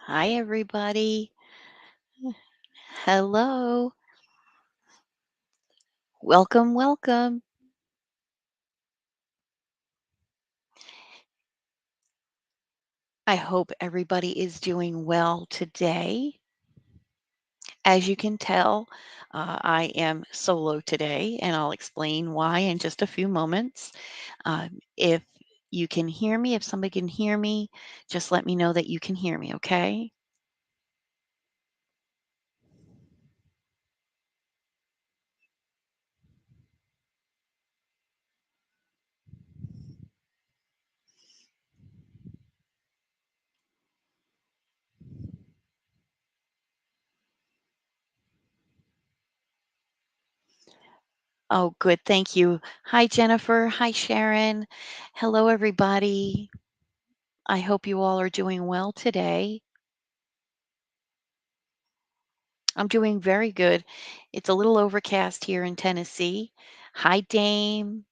Hi, everybody. Hello. Welcome, welcome. I hope everybody is doing well today. As you can tell, I am solo today, and I'll explain why in just a few moments. If you can hear me, if somebody can hear me, just let me know that you can hear me, okay? Oh, good. Thank you. Hi, Jennifer. Hi, Sharon. Hello, everybody. I hope you all are doing well today. I'm doing very good. It's a little overcast here in Tennessee. Hi, Dame.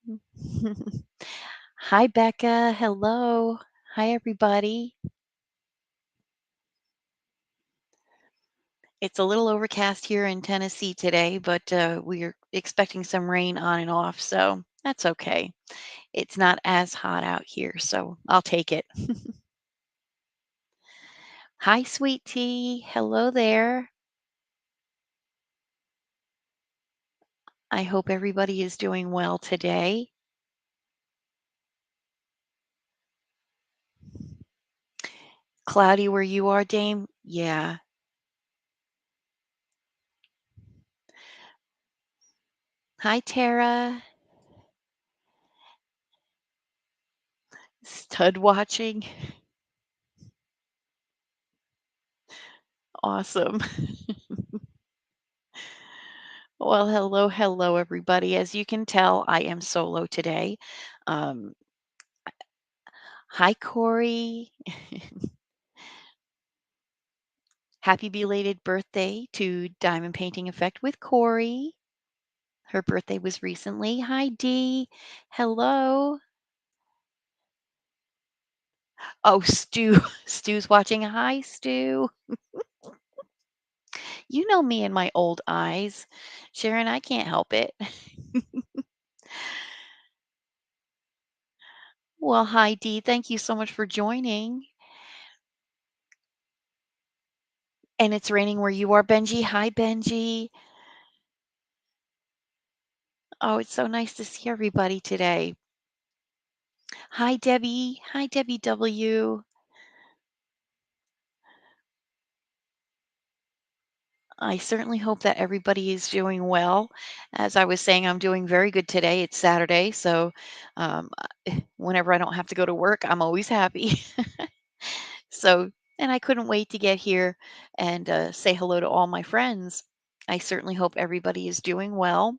Hi, Becca. Hello. Hi, everybody. It's a little overcast here in Tennessee today, but we're expecting some rain on and off, so that's okay. It's not as hot out here, so I'll take it. Hi, sweet tea. Hello there. I hope everybody is doing well today. Cloudy where you are, Dame? Yeah. Hi, Tara. Stud watching. Awesome. Well, hello, hello, everybody. As you can tell, I am solo today. Um, Hi, Corey. Happy belated birthday to Diamond Painting Effect with Corey. Her birthday was recently. Hi, Dee. Hello. Oh, Stu. Stu's watching. Hi, Stu. You know me and my old eyes. Sharon, I can't help it. Well, hi, Dee. Thank you so much for joining. And it's raining where you are, Benji. Hi, Benji. Oh, it's so nice to see everybody today. Hi, Debbie. Hi, Debbie W. I certainly hope that everybody is doing well. As I was saying, I'm doing very good today. It's Saturday, so whenever I don't have to go to work, I'm always happy. So, and I couldn't wait to get here and say hello to all my friends. I certainly hope everybody is doing well.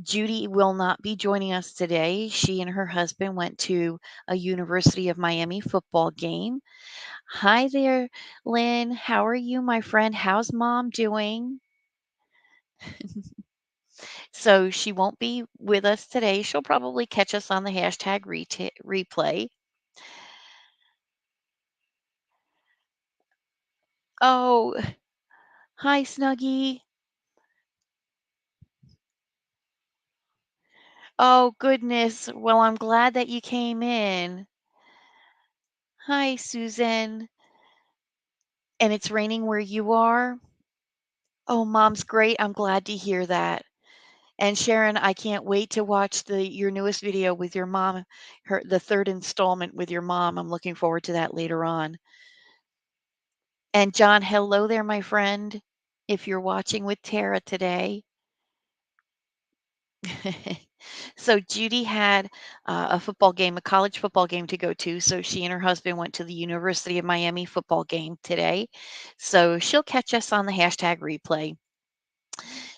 Judy will not be joining us today. She and her husband went to a University of Miami football game. Hi there, Lynn. How are you, my friend? How's mom doing? So she won't be with us today. She'll probably catch us on the hashtag replay. Oh, hi, Snuggie. Oh, goodness. Well, I'm glad that you came in. Hi, Susan. And it's raining where you are? Oh, mom's great. I'm glad to hear that. And Sharon, I can't wait to watch your newest video with your mom, the third installment with your mom. I'm looking forward to that later on. And John, hello there, my friend. If you're watching with Tara today. So Judy had a football game, a college football game to go to. So she and her husband went to the University of Miami football game today. So she'll catch us on the hashtag replay.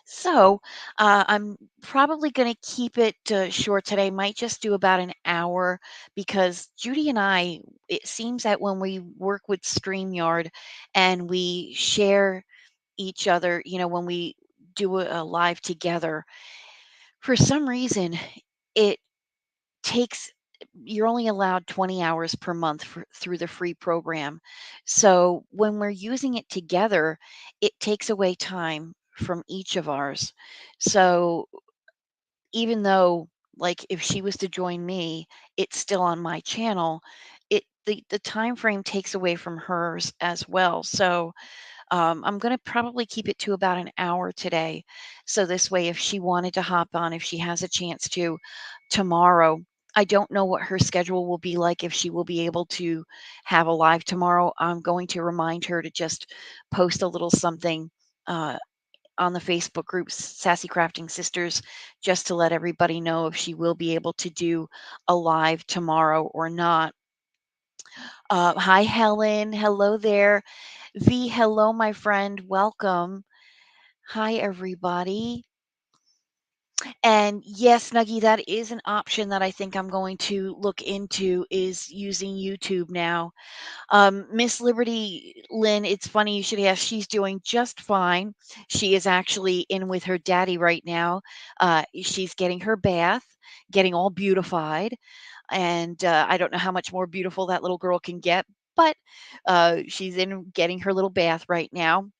So I'm probably going to keep it short today. Might just do about an hour because Judy and I, it seems that when we work with StreamYard and we share each other, when we do a live together, for some reason, it takes you're only allowed 20 hours per month through the free program. So when we're using it together, it takes away time from each of ours. So even though, like, if she was to join me, it's still on my channel. The time frame takes away from hers as well. So I'm going to probably keep it to about an hour today. So this way, if she wanted to hop on, if she has a chance to tomorrow, I don't know what her schedule will be like, if she will be able to have a live tomorrow. I'm going to remind her to just post a little something uh, on the Facebook group, Sassy Crafting Sisters, just to let everybody know if she will be able to do a live tomorrow or not. Hi, Helen. Hello there. V, hello, my friend. Welcome. Hi, everybody. And yes, Nuggy, that is an option that I think I'm going to look into, is using YouTube now. Miss Liberty Lynn, it's funny you should ask. She's doing just fine. She is actually in with her daddy right now. She's getting her bath, getting all beautified. And I don't know how much more beautiful that little girl can get, but she's in getting her little bath right now.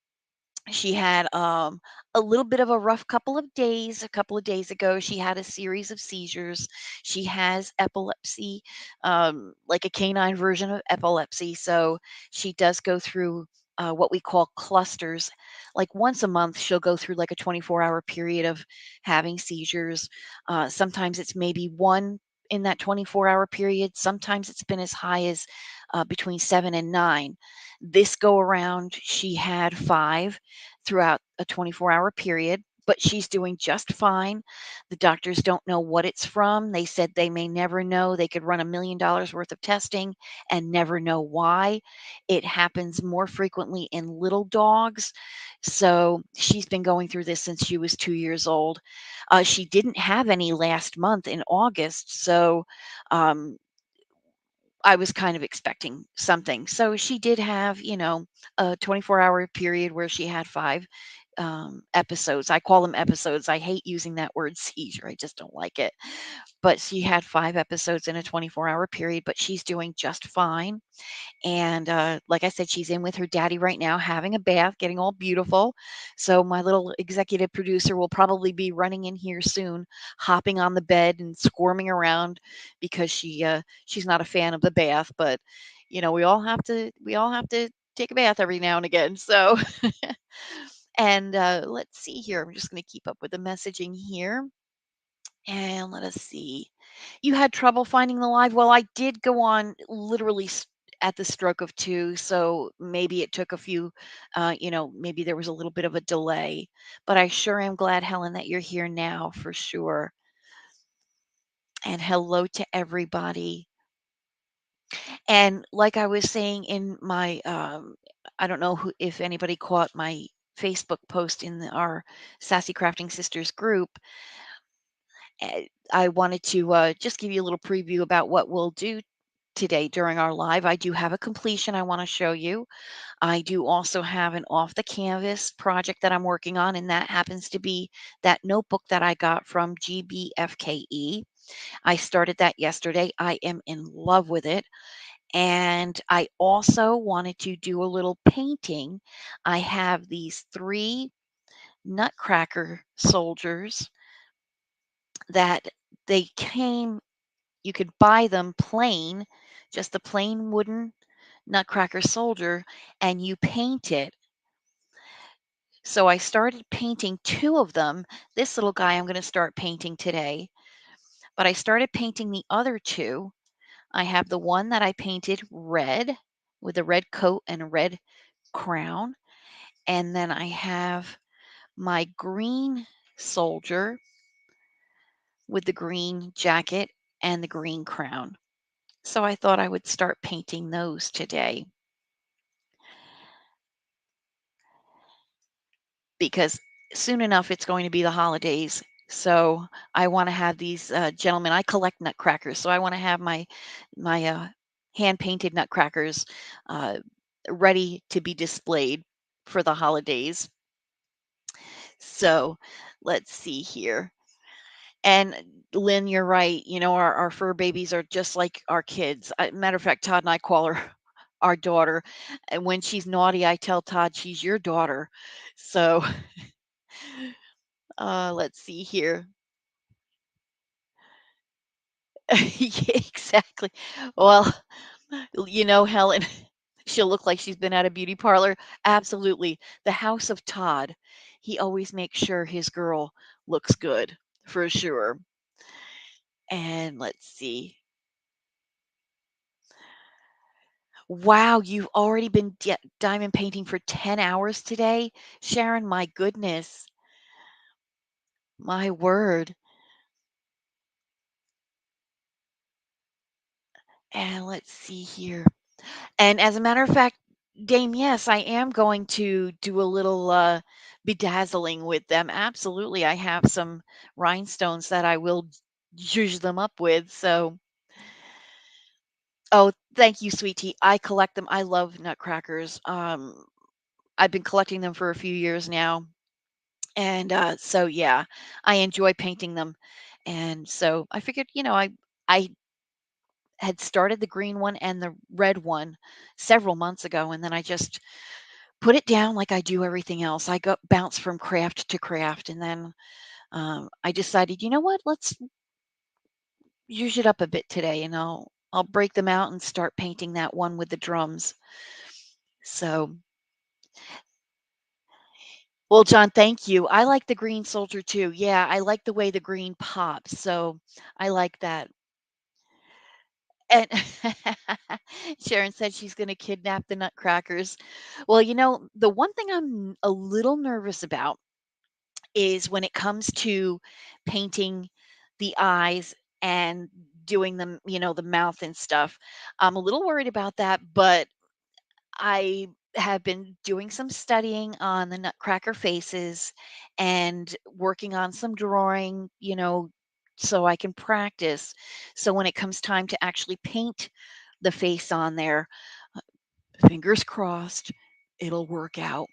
She had a little bit of a rough couple of days. A couple of days ago, she had a series of seizures. She has epilepsy, like a canine version of epilepsy. So she does go through what we call clusters. Like once a month, she'll go through like a 24-hour period of having seizures. Sometimes it's maybe one in that 24-hour period. Sometimes it's been as high as between 7 and 9. This go around, she had 5 throughout a 24-hour period, but she's doing just fine. The doctors don't know what it's from. They said they may never know. They could run $1 million worth of testing and never know why. It happens more frequently in little dogs. So she's been going through this since she was 2 years old. She didn't have any last month in August. So um, I was kind of expecting something. So she did have, a 24-hour period where she had 5 episodes. I call them episodes. I hate using that word seizure. I just don't like it. But she had 5 episodes in a 24-hour period, but she's doing just fine. And like I said, she's in with her daddy right now, having a bath, getting all beautiful. So my little executive producer will probably be running in here soon, hopping on the bed and squirming around because she's not a fan of the bath. But we all have to take a bath every now and again. So and let's see here. I'm just going to keep up with the messaging here. And let us see. You had trouble finding the live? Well, I did go on literally at the stroke of two, so maybe it took a few, maybe there was a little bit of a delay. But I sure am glad, Helen, that you're here now for sure. And hello to everybody. And like I was saying in my, I don't know if anybody caught my Facebook post in our Sassy Crafting Sisters group. I wanted to just give you a little preview about what we'll do today during our live. I do have a completion I want to show you. I do also have an off the canvas project that I'm working on, and that happens to be that notebook that I got from GBFKE. I started that yesterday. I am in love with it. And I also wanted to do a little painting. I have these 3 nutcracker soldiers that they came you could buy them plain, just a plain wooden nutcracker soldier, and you paint it. So I started painting 2 of them. This little guy I'm going to start painting today, but I started painting the other 2. I have the one that I painted red with a red coat and a red crown, and then I have my green soldier with the green jacket and the green crown. So I thought I would start painting those today because soon enough it's going to be the holidays. So I want to have these gentlemen. I collect nutcrackers, so I want to have my hand painted nutcrackers uh, ready to be displayed for the holidays. So let's see here. And Lynn, you're right. Our fur babies are just like our kids. Matter of fact, Todd and I call her our daughter. And when she's naughty, I tell Todd she's your daughter. So, let's see here. Yeah, exactly. Well, Helen, she'll look like she's been at a beauty parlor. Absolutely. The house of Todd. He always makes sure his girl looks good for sure. And let's see. Wow, you've already been diamond painting for 10 hours today? Sharon, my goodness. My word. And let's see here. And as a matter of fact, Dame, yes, I am going to do a little bedazzling with them. Absolutely. I have some rhinestones that I will zhuzh them up with. So, oh, thank you, sweet tea. I collect them. I love nutcrackers. I've been collecting them for a few years now. And so, yeah, I enjoy painting them. And so I figured, I had started the green one and the red one several months ago, and then I just put it down like I do everything else. I go bounce from craft to craft, and then I decided, you know what? Let's use it up a bit today, and I'll break them out and start painting that one with the drums. So, well, John, thank you. I like the green soldier too. Yeah, I like the way the green pops. So I like that. And Sharon said she's going to kidnap the nutcrackers. Well, the one thing I'm a little nervous about is when it comes to painting the eyes and doing them, the mouth and stuff. I'm a little worried about that, but I have been doing some studying on the nutcracker faces and working on some drawing, so I can practice. So when it comes time to actually paint the face on there, fingers crossed, it'll work out.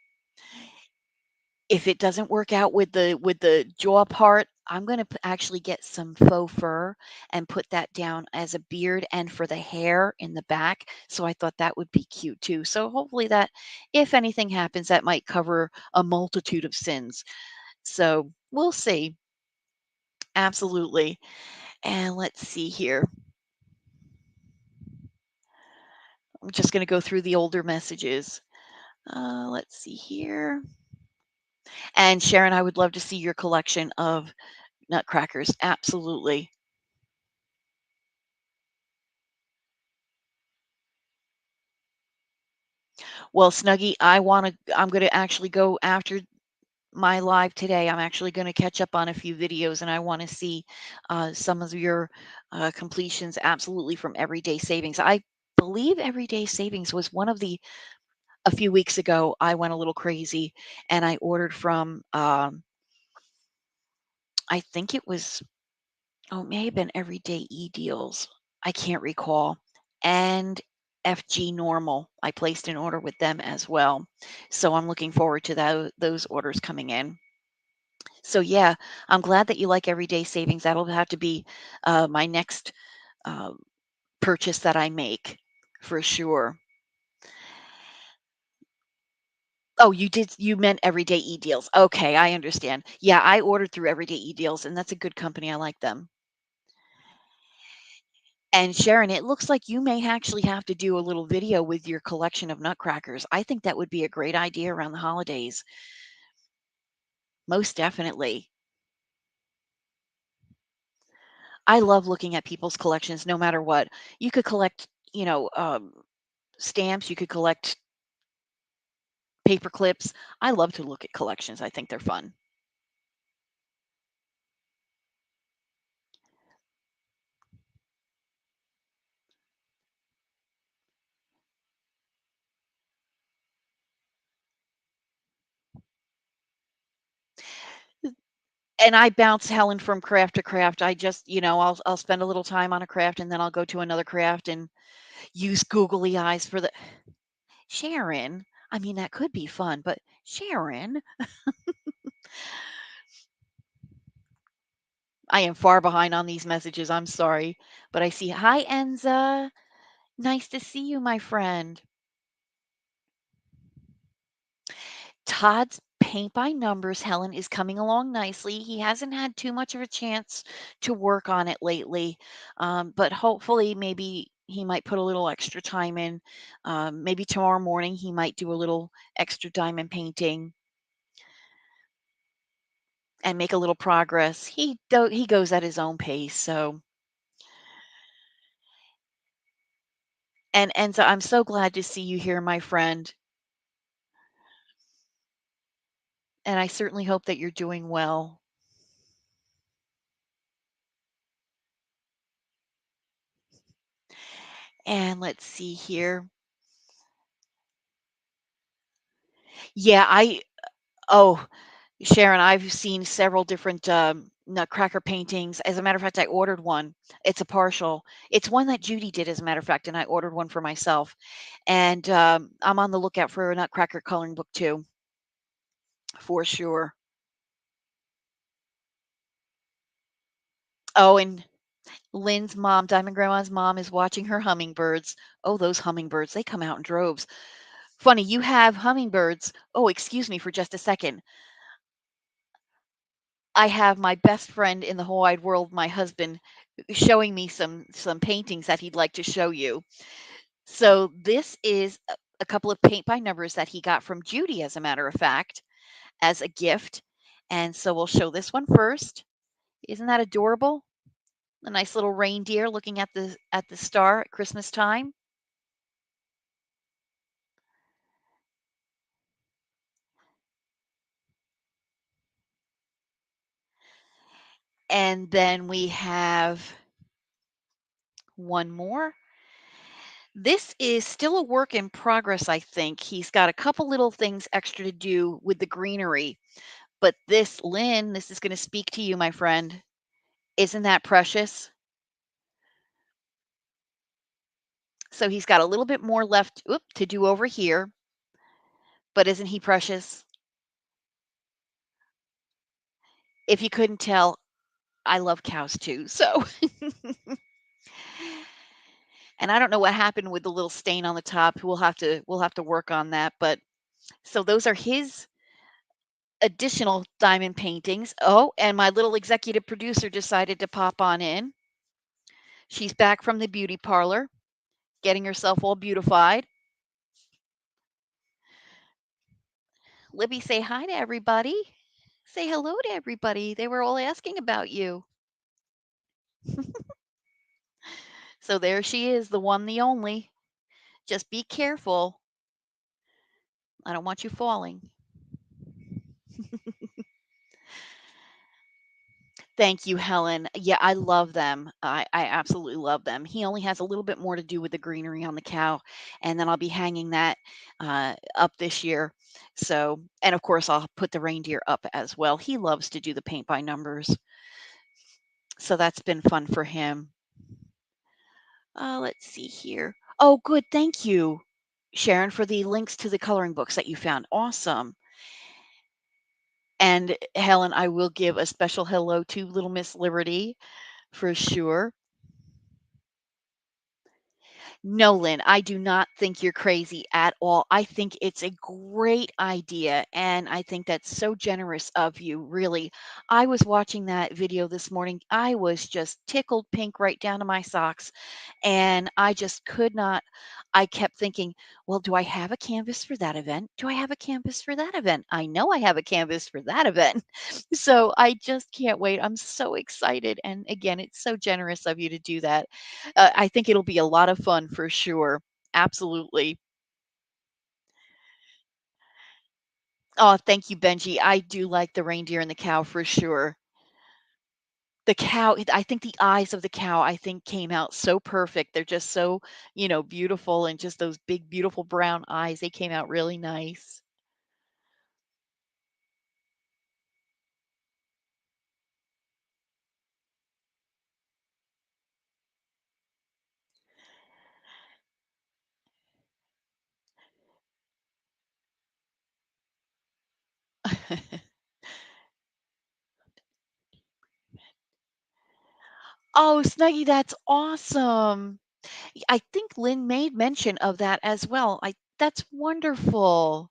If it doesn't work out with the jaw part, I'm gonna actually get some faux fur and put that down as a beard and for the hair in the back. So I thought that would be cute too. So hopefully that, if anything happens, that might cover a multitude of sins. So we'll see. Absolutely. And let's see here. I'm just gonna go through the older messages. Let's see here. And Sharon, I would love to see your collection of nutcrackers. Absolutely. Well, Snuggie, I'm gonna actually go after my live today. I'm actually gonna catch up on a few videos, and I want to see some of your completions absolutely from Everyday Savings. I believe Everyday Savings was one of the a few weeks ago. I went a little crazy and I ordered from I think it was, oh, it may have been Everyday E-Deals. I can't recall. And FG Normal. I placed an order with them as well. So I'm looking forward to those orders coming in. So yeah, I'm glad that you like Everyday Savings. That'll have to be my next uh, purchase that I make for sure. Oh, you meant Everyday E-Deals. Okay, I understand. Yeah, I ordered through Everyday E-Deals, and that's a good company. I like them. And Sharon, it looks like you may actually have to do a little video with your collection of nutcrackers. I think that would be a great idea around the holidays. Most definitely. I love looking at people's collections no matter what. You could collect, stamps, you could collect paper clips. I love to look at collections. I think they're fun. And I bounce Helen from craft to craft. I just, I'll spend a little time on a craft and then I'll go to another craft and use googly eyes for the Sharon. I mean, that could be fun, but Sharon, I am far behind on these messages, I'm sorry. But I see, "Hi, Enza. Nice to see you, my friend." Todd's paint by numbers, Helen, is coming along nicely. He hasn't had too much of a chance to work on it lately, but hopefully, maybe he might put a little extra time in. Maybe tomorrow morning he might do a little extra diamond painting and make a little progress. He goes at his own pace. So, and so I'm so glad to see you here, my friend, and I certainly hope that you're doing well. And let's see here. Yeah, oh, Sharon, I've seen several different, nutcracker paintings. As a matter of fact, I ordered one. It's a partial. It's one that Judy did, as a matter of fact, and I ordered one for myself. And, I'm on the lookout for a nutcracker coloring book too, for sure. Oh, and Lynn's mom, Diamond Grandma's mom, is watching her hummingbirds. Oh, those hummingbirds, they come out in droves. Funny, you have hummingbirds. Oh, excuse me for just a second. I have my best friend in the whole wide world, my husband, showing me some paintings that he'd like to show you. So this is a couple of paint by numbers that he got from Judy, as a matter of fact, as a gift. And so we'll show this one first. Isn't that adorable? A nice little reindeer looking at the star at Christmas time. And then we have one more. This is still a work in progress, I think. He's got a couple little things extra to do with the greenery. But this, Lynn, this is going to speak to you, my friend. Isn't that precious? So he's got a little bit more left to do over here, but isn't he precious? If you couldn't tell, I love cows too. So, and I don't know what happened with the little stain on the top. We'll have to work on that. But so those are his additional diamond paintings. Oh, and my little executive producer decided to pop on in. She's back from the beauty parlor, getting herself all beautified. Libby, say hi to everybody. Say hello to everybody. They were all asking about you. So there she is, the one, the only. Just be careful. I don't want you falling. Thank you, Helen. Yeah, I love them. I absolutely love them. He only has a little bit more to do with the greenery on the cow, and then I'll be hanging that up this year. So, and of course, I'll put the reindeer up as well. He loves to do the paint by numbers, so that's been fun for him. Let's see here. Oh, good. Thank you, Sharon, for the links to the coloring books that you found. Awesome. And Helen, I will give a special hello to little Miss Liberty for sure. No, Lynn, I do not think you're crazy at all. I think it's a great idea, and I think that's so generous of you, really. I was watching that video this morning. I was just tickled pink right down to my socks, and I just could not. I kept thinking, well, do I have a canvas for that event? Do I have a canvas for that event? I know I have a canvas for that event. So I just can't wait. I'm so excited. And again, it's so generous of you to do that. I think it'll be a lot of fun for sure. Absolutely. Oh, thank you, Benji. I do like the reindeer and the cow for sure. The cow, I think the eyes of the cow, I think came out so perfect. They're just so, beautiful, and just those big, beautiful brown eyes. They came out really nice. Oh, Snuggy, that's awesome. I think Lynn made mention of that as well. I That's wonderful.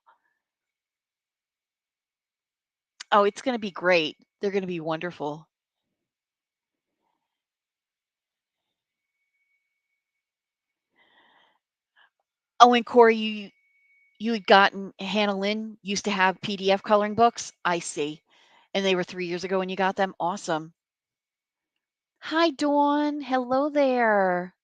Oh, it's gonna be great. They're gonna be wonderful. Oh, and Corey, you had gotten Hannah Lynn used to have PDF coloring books? I see. And they were 3 years ago when you got them? Awesome. Hi, Dawn. Hello there.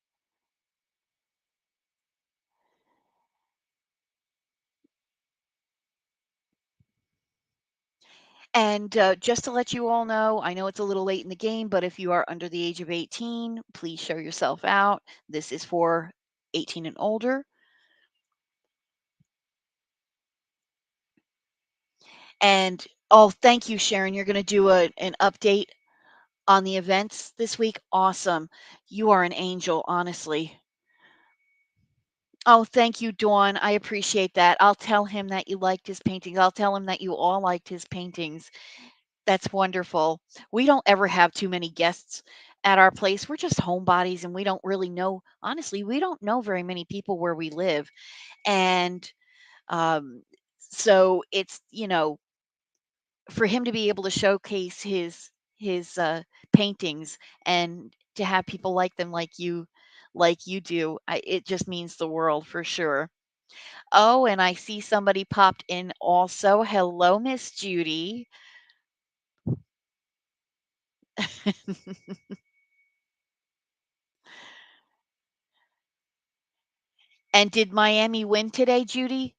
And, just to let you all know, I know it's a little late in the game, but if you are under the age of 18, please show yourself out. This is for 18 and older. And, oh, thank you, Sharon. You're gonna do an update on the events this week? Awesome. You are an angel, honestly. Oh, thank you, Dawn. I appreciate that. I'll tell him that you liked his paintings. I'll tell him that you all liked his paintings. That's wonderful. We don't ever have too many guests at our place. We're just homebodies and we don't really know, honestly, we don't know very many people where we live. And um, so it's, for him to be able to showcase his paintings and to have people like them like you do, it just means the world for sure. Oh, and I see somebody popped in also. Hello, Miss Judy. And did Miami win today, Judy?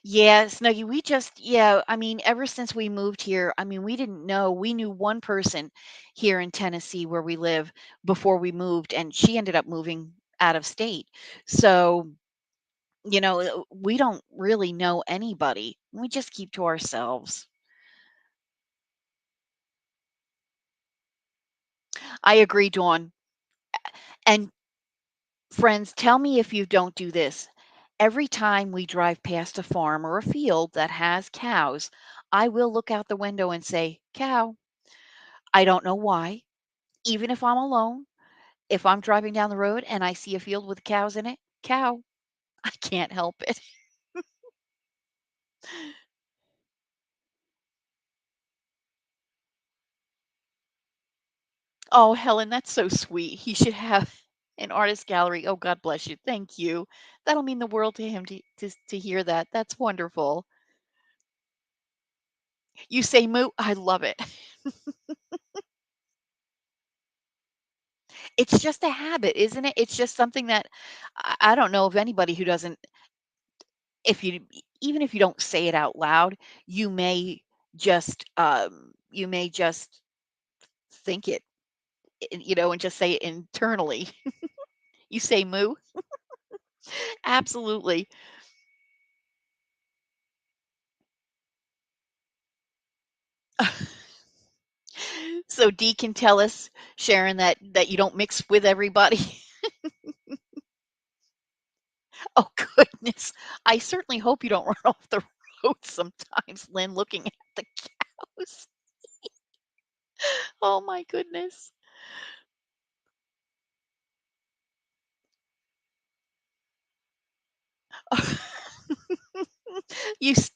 Yeah, Snuggy, I mean, ever since we moved here, I mean, we didn't know. We knew one person here in Tennessee where we live before we moved, and she ended up moving out of state. So, we don't really know anybody. We just keep to ourselves. I agree, Dawn. And friends, tell me if you don't do this. Every time we drive past a farm or a field that has cows, I will look out the window and say, cow. I don't know why. Even if I'm alone, if I'm driving down the road and I see a field with cows in it, cow. I can't help it. Oh, Helen, that's so sweet. He should have an artist gallery. Oh, God bless you. Thank you. That'll mean the world to him to hear that. That's wonderful. You say moo. I love it. It's just a habit, isn't it? It's just something that I don't know of anybody who doesn't, if you, even if you don't say it out loud, you may you may just think it, and just say it internally. You say moo? Absolutely. So Dee can tell us, Sharon, that you don't mix with everybody. Oh goodness. I certainly hope you don't run off the road sometimes, Lynn, looking at the cows. Oh my goodness.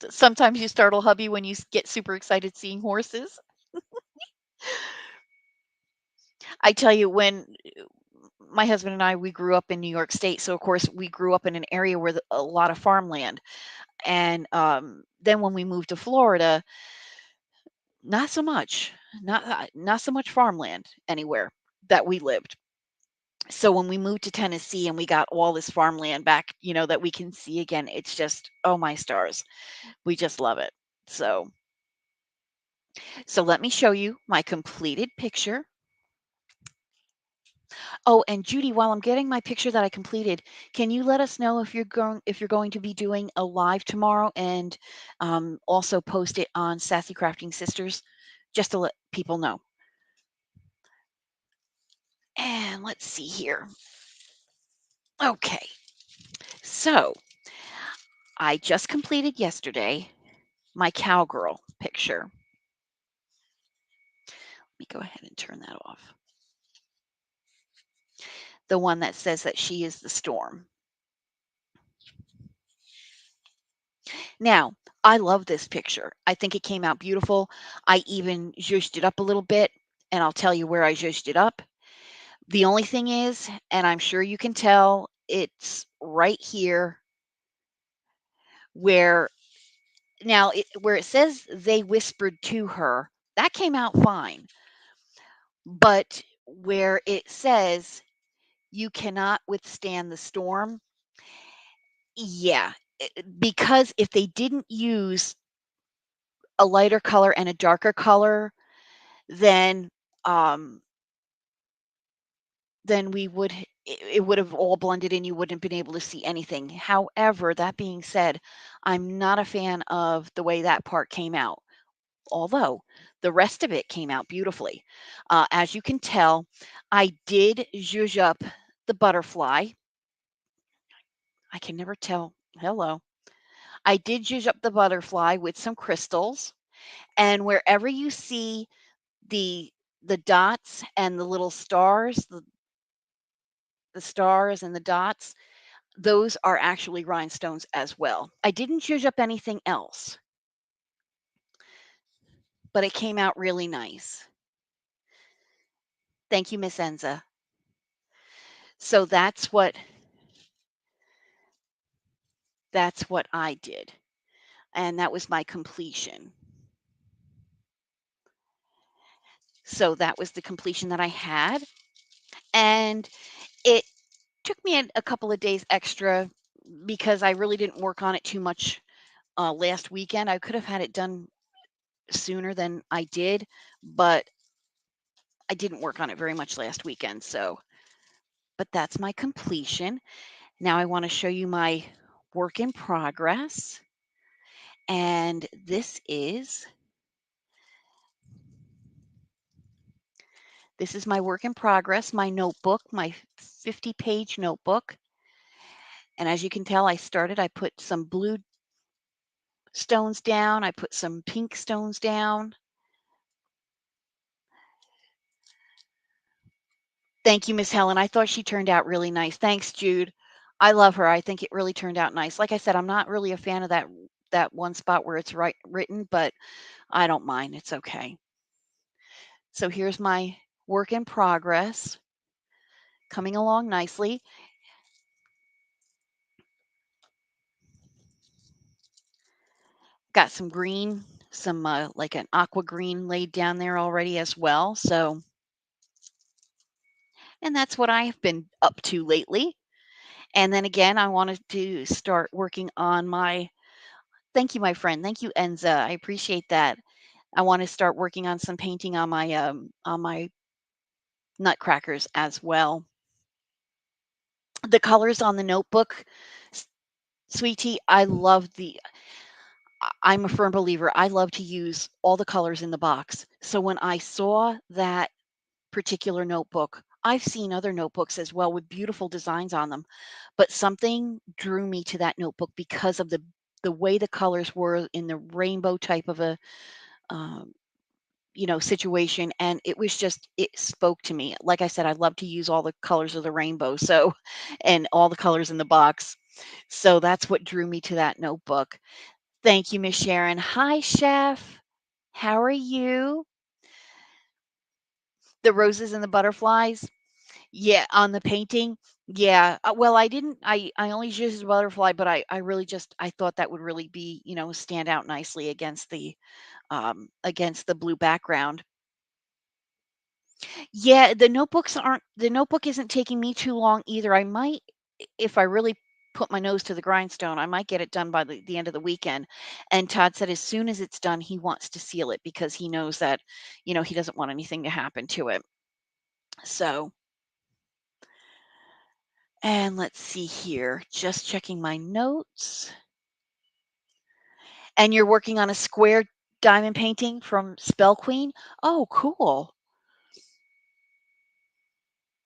Sometimes you startle hubby when you get super excited seeing horses. I tell you, when my husband and I, we grew up in New York State, so of course we grew up in an area where a lot of farmland. And then when we moved to Florida, not so much, not so much farmland anywhere that we lived. So when we moved to Tennessee and we got all this farmland back, that we can see again, it's just, oh my stars, we just love it. So let me show you my completed picture. Oh, and Judy, while I'm getting my picture that I completed, can you let us know if you're going to be doing a live tomorrow, and also post it on Sassy Crafting Sisters, just to let people know. And let's see here. Okay. So I just completed yesterday my cowgirl picture. Let me go ahead and turn that off. The one that says that she is the storm. Now, I love this picture. I think it came out beautiful. I even zhuzhed it up a little bit, and I'll tell you where I zhuzhed it up. The only thing is, and I'm sure you can tell, it's right here where where it says they whispered to her, that came out fine. But where it says you cannot withstand the storm, yeah, because if they didn't use a lighter color and a darker color, then um then it would have all blended in. You wouldn't have been able to see anything. However, that being said, I'm not a fan of the way that part came out, although the rest of it came out beautifully. As you can tell, I did zhuzh up the butterfly. I can never tell. Hello. I did zhuzh up the butterfly with some crystals, and wherever you see the the dots and the little stars, the stars and the dots, those are actually rhinestones as well. I didn't zhuzh up anything else, but it came out really nice. Thank you, Miss Enza. So that's what I did, and that was my completion. So that was the completion that I had, and it took me a couple of days extra because I really didn't work on it too much last weekend. I could have had it done sooner than I did, but I didn't work on it very much last weekend. So, but that's my completion. Now I want to show you my work in progress. And this is my work in progress, my notebook, my 50-page notebook. And as you can tell, I put some blue stones down, I put some pink stones down. Thank you, Miss Helen. I thought she turned out really nice. Thanks, Jude. I love her. I think it really turned out nice. Like I said, I'm not really a fan of that one spot where it's written, but I don't mind. It's okay. So here's my work in progress coming along nicely. Got some green, some like an aqua green laid down there already as well. So, and that's what I've been up to lately. And then again, I wanted to start working on my thank you, my friend. Thank you, Enza. I appreciate that. I want to start working on some painting on my nutcrackers as well. The colors on the notebook, s- sweetie, I'm a firm believer. I love to use all the colors in the box. So when I saw that particular notebook, I've seen other notebooks as well with beautiful designs on them, but something drew me to that notebook because of the way the colors were in the rainbow type of a um, situation, and it spoke to me. Like I said, I love to use all the colors of the rainbow, so and all the colors in the box. So that's what drew me to that notebook. Thank you, Miss Sharon. Hi, Chef. How are you? The roses and the butterflies. Yeah, on the painting. Yeah. Well, I didn't. I only used the butterfly, but I really just I thought that would really be stand out nicely against the blue background. Yeah, the notebook isn't taking me too long either. I might, if I really put my nose to the grindstone, I might get it done by the end of the weekend. And Todd said as soon as it's done, he wants to seal it because he knows that, he doesn't want anything to happen to it. So, and let's see here, just checking my notes. And you're working on a square diamond painting from Spell Queen? Oh, cool.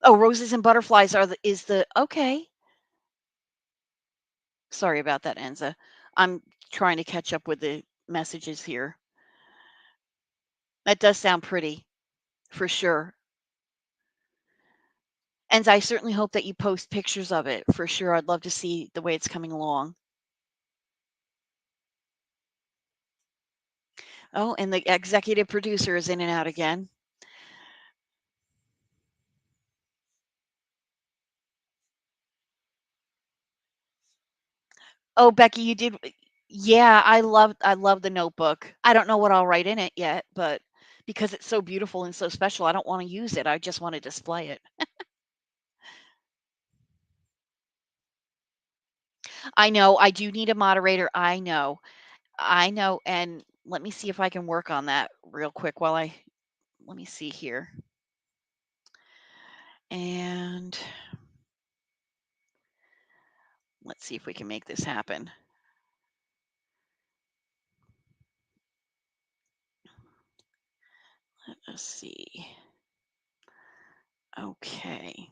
Oh, roses and butterflies is the okay. Sorry about that, Enza. I'm trying to catch up with the messages here. That does sound pretty, for sure. And I certainly hope that you post pictures of it, for sure. I'd love to see the way it's coming along. Oh, and the executive producer is in and out again. Oh, Becky, you did yeah, I love The Notebook. I don't know what I'll write in it yet, but because it's so beautiful and so special, I don't wanna use it, I just wanna display it. I know, I do need a moderator, I know, and let me see if I can work on that real quick while I let me see here. And let's see if we can make this happen. Let's see. Okay.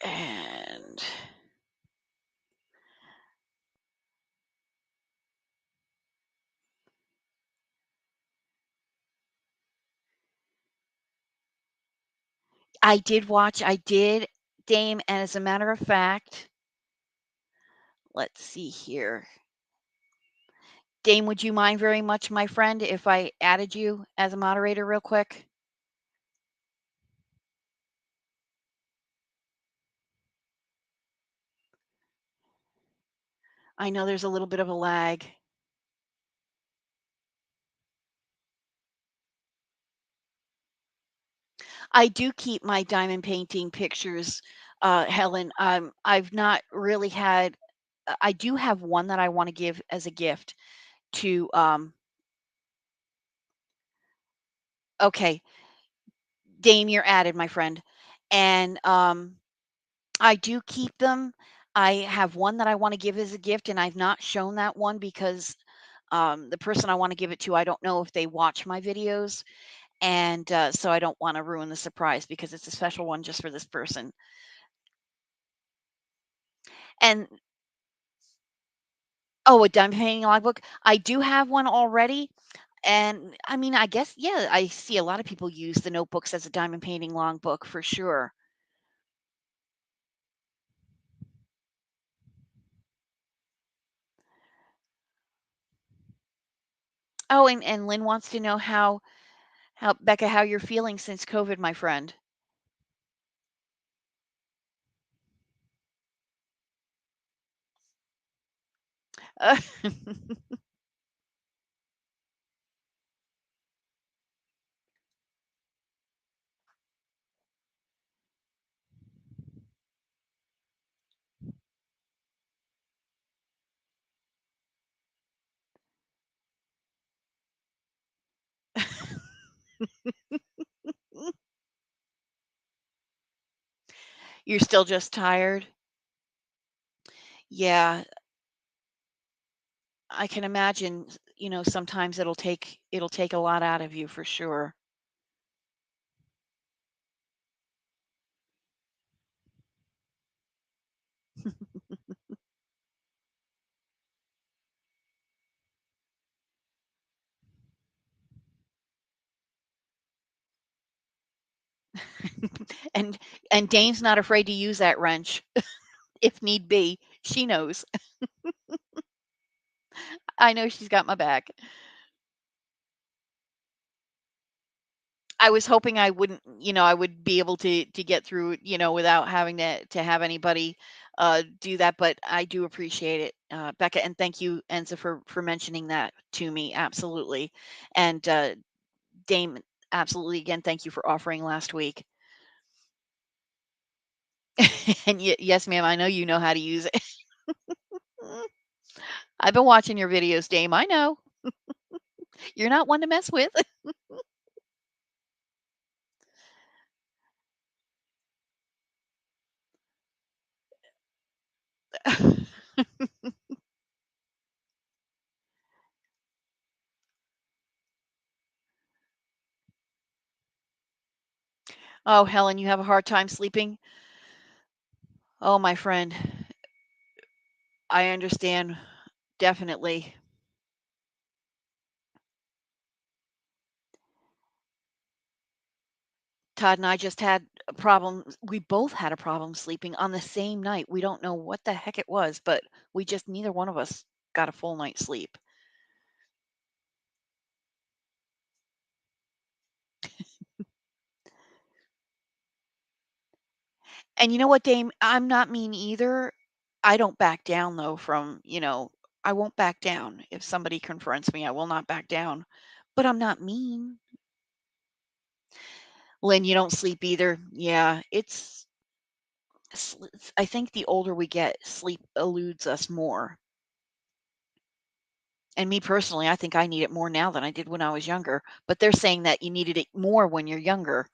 And I did, Dame, and as a matter of fact, let's see here. Dame, would you mind very much, my friend, if I added you as a moderator real quick? I know there's a little bit of a lag. I do keep my diamond painting pictures, Helen. I've not really had I do have one that I wanna give as a gift to, okay, Dame, you're added, my friend, and, I do keep them. I have one that I wanna give as a gift, and I've not shown that one because, the person I wanna give it to, I don't know if they watch my videos, and, so I don't wanna ruin the surprise because it's a special one just for this person. And oh, a diamond painting logbook? I do have one already, and, I mean, I guess, yeah, I see a lot of people use the notebooks as a diamond painting logbook for sure. Oh, and Lynn wants to know how Becca, how you're feeling since COVID, my friend. Uh, You're still just tired? Yeah, I can imagine, sometimes it'll take a lot out of you for sure. And and Dane's not afraid to use that wrench if need be. She knows. I know she's got my back. I was hoping I wouldn't, I would be able to get through it, without having to have anybody do that. But I do appreciate it, Becca, and thank you, Enza, for mentioning that to me. Absolutely, and Dame, absolutely. Again, thank you for offering last week. And yes, ma'am, I know you know how to use it. I've been watching your videos, Dame. I know you're not one to mess with. Oh, Helen, you have a hard time sleeping? Oh, my friend, I understand definitely. Todd and I just had a problem. We both had a problem sleeping on the same night. We don't know what the heck it was, but we just neither one of us got a full night's sleep. And you know what, Dame? I'm not mean either. I don't back down though from, I won't back down. If somebody confronts me, I will not back down. But I'm not mean. Lynn, you don't sleep either. Yeah, I think the older we get, sleep eludes us more. And me personally, I think I need it more now than I did when I was younger. But they're saying that you needed it more when you're younger.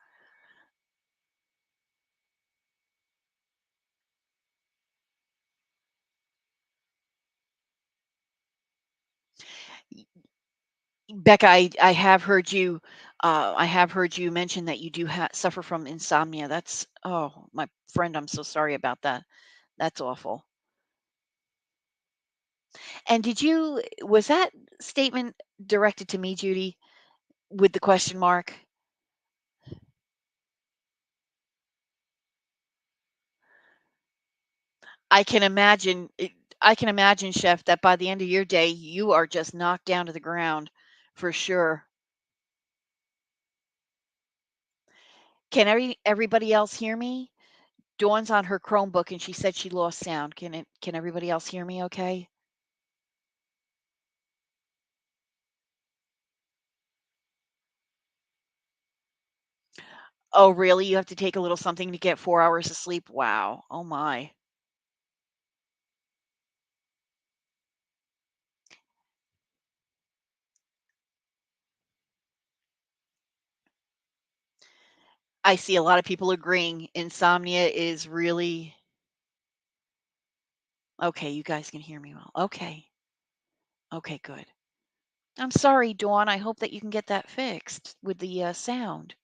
Becca, I have heard you mention that you do suffer from insomnia. That's, oh, my friend, I'm so sorry about that. That's awful. And was that statement directed to me, Judy, with the question mark? I can imagine, I can imagine, Chef, that by the end of your day, you are just knocked down to the ground for sure. Can everybody else hear me? Dawn's on her Chromebook and she said she lost sound. Can everybody else hear me okay? Oh, really? You have to take a little something to get 4 hours of sleep? Wow. Oh my. I see a lot of people agreeing insomnia is really okay, you guys can hear me well. Okay. Okay, good. I'm sorry, Dawn. I hope that you can get that fixed with the sound.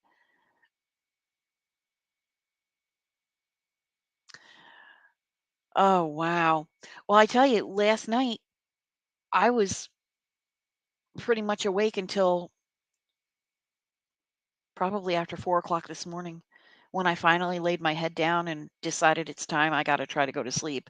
Oh, wow. Well, I tell you, last night I was pretty much awake until probably after 4 o'clock this morning when I finally laid my head down and decided it's time I got to try to go to sleep.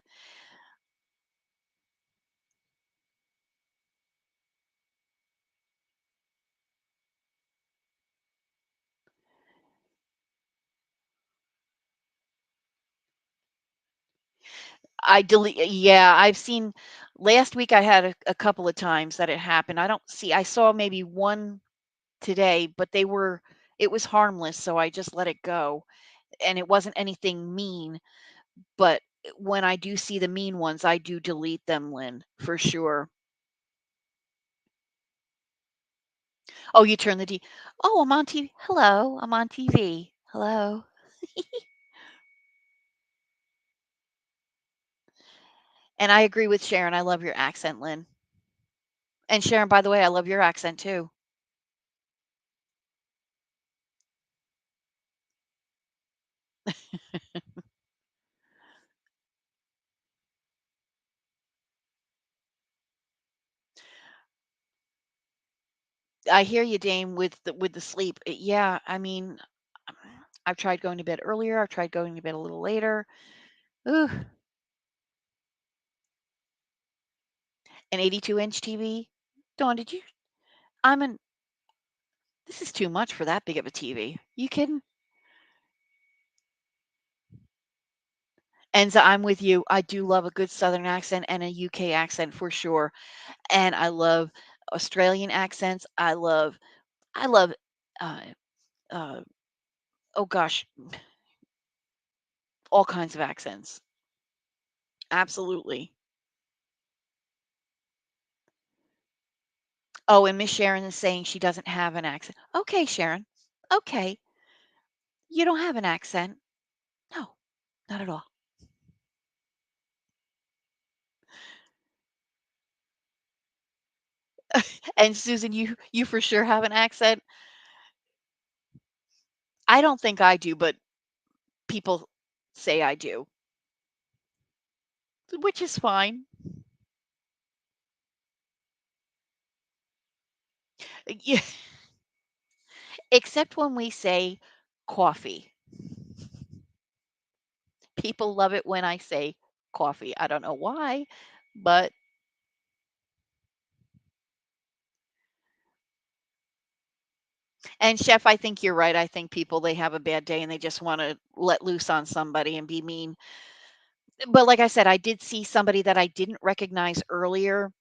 Yeah, I've seen last week I had a couple of times that it happened. I saw maybe one today, but it was harmless, so I just let it go. And it wasn't anything mean, but when I do see the mean ones, I do delete them, Lynn, for sure. Oh, you turn the Oh, I'm on TV. Hello, I'm on TV. Hello. And I agree with Sharon. I love your accent, Lynn. And Sharon, by the way, I love your accent too. I hear you, Dame, with the sleep. Yeah, I mean, I've tried going to bed earlier. I've tried going to bed a little later. Ooh, an 82-inch TV. Dawn, did you? I'm an. This is too much for that big of a TV. You kidding? And so I'm with you. I do love a good Southern accent and a UK accent for sure. And I love Australian accents. I love, uh, uh, oh gosh, all kinds of accents. Absolutely. Oh, and Miss Sharon is saying she doesn't have an accent. Okay, Sharon. Okay. You don't have an accent. No, not at all. And Susan, you for sure have an accent. I don't think I do, but people say I do, which is fine. Yeah, except when we say coffee. People love it when I say coffee. I don't know why, but and chef, I think you're right. I think people they have a bad day and they just want to let loose on somebody and be mean. But like I said, I did see somebody that I didn't recognize earlier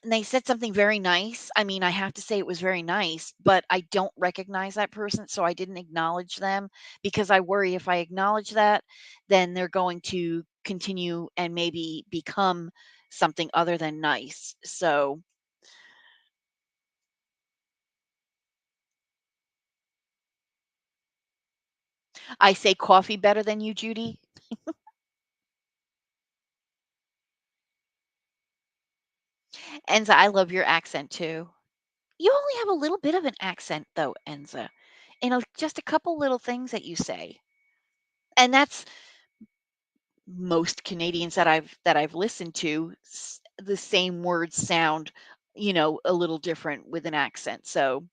and they said something very nice. I mean, I have to say it was very nice, but I don't recognize that person, so I didn't acknowledge them because I worry if I acknowledge that, then they're going to continue and maybe become something other than nice. So I say coffee better than you, Judy. Enza, I love your accent too. You only have a little bit of an accent though, Enza. Just a couple little things that you say. And that's most Canadians that I've listened to, the same words sound, a little different with an accent. So,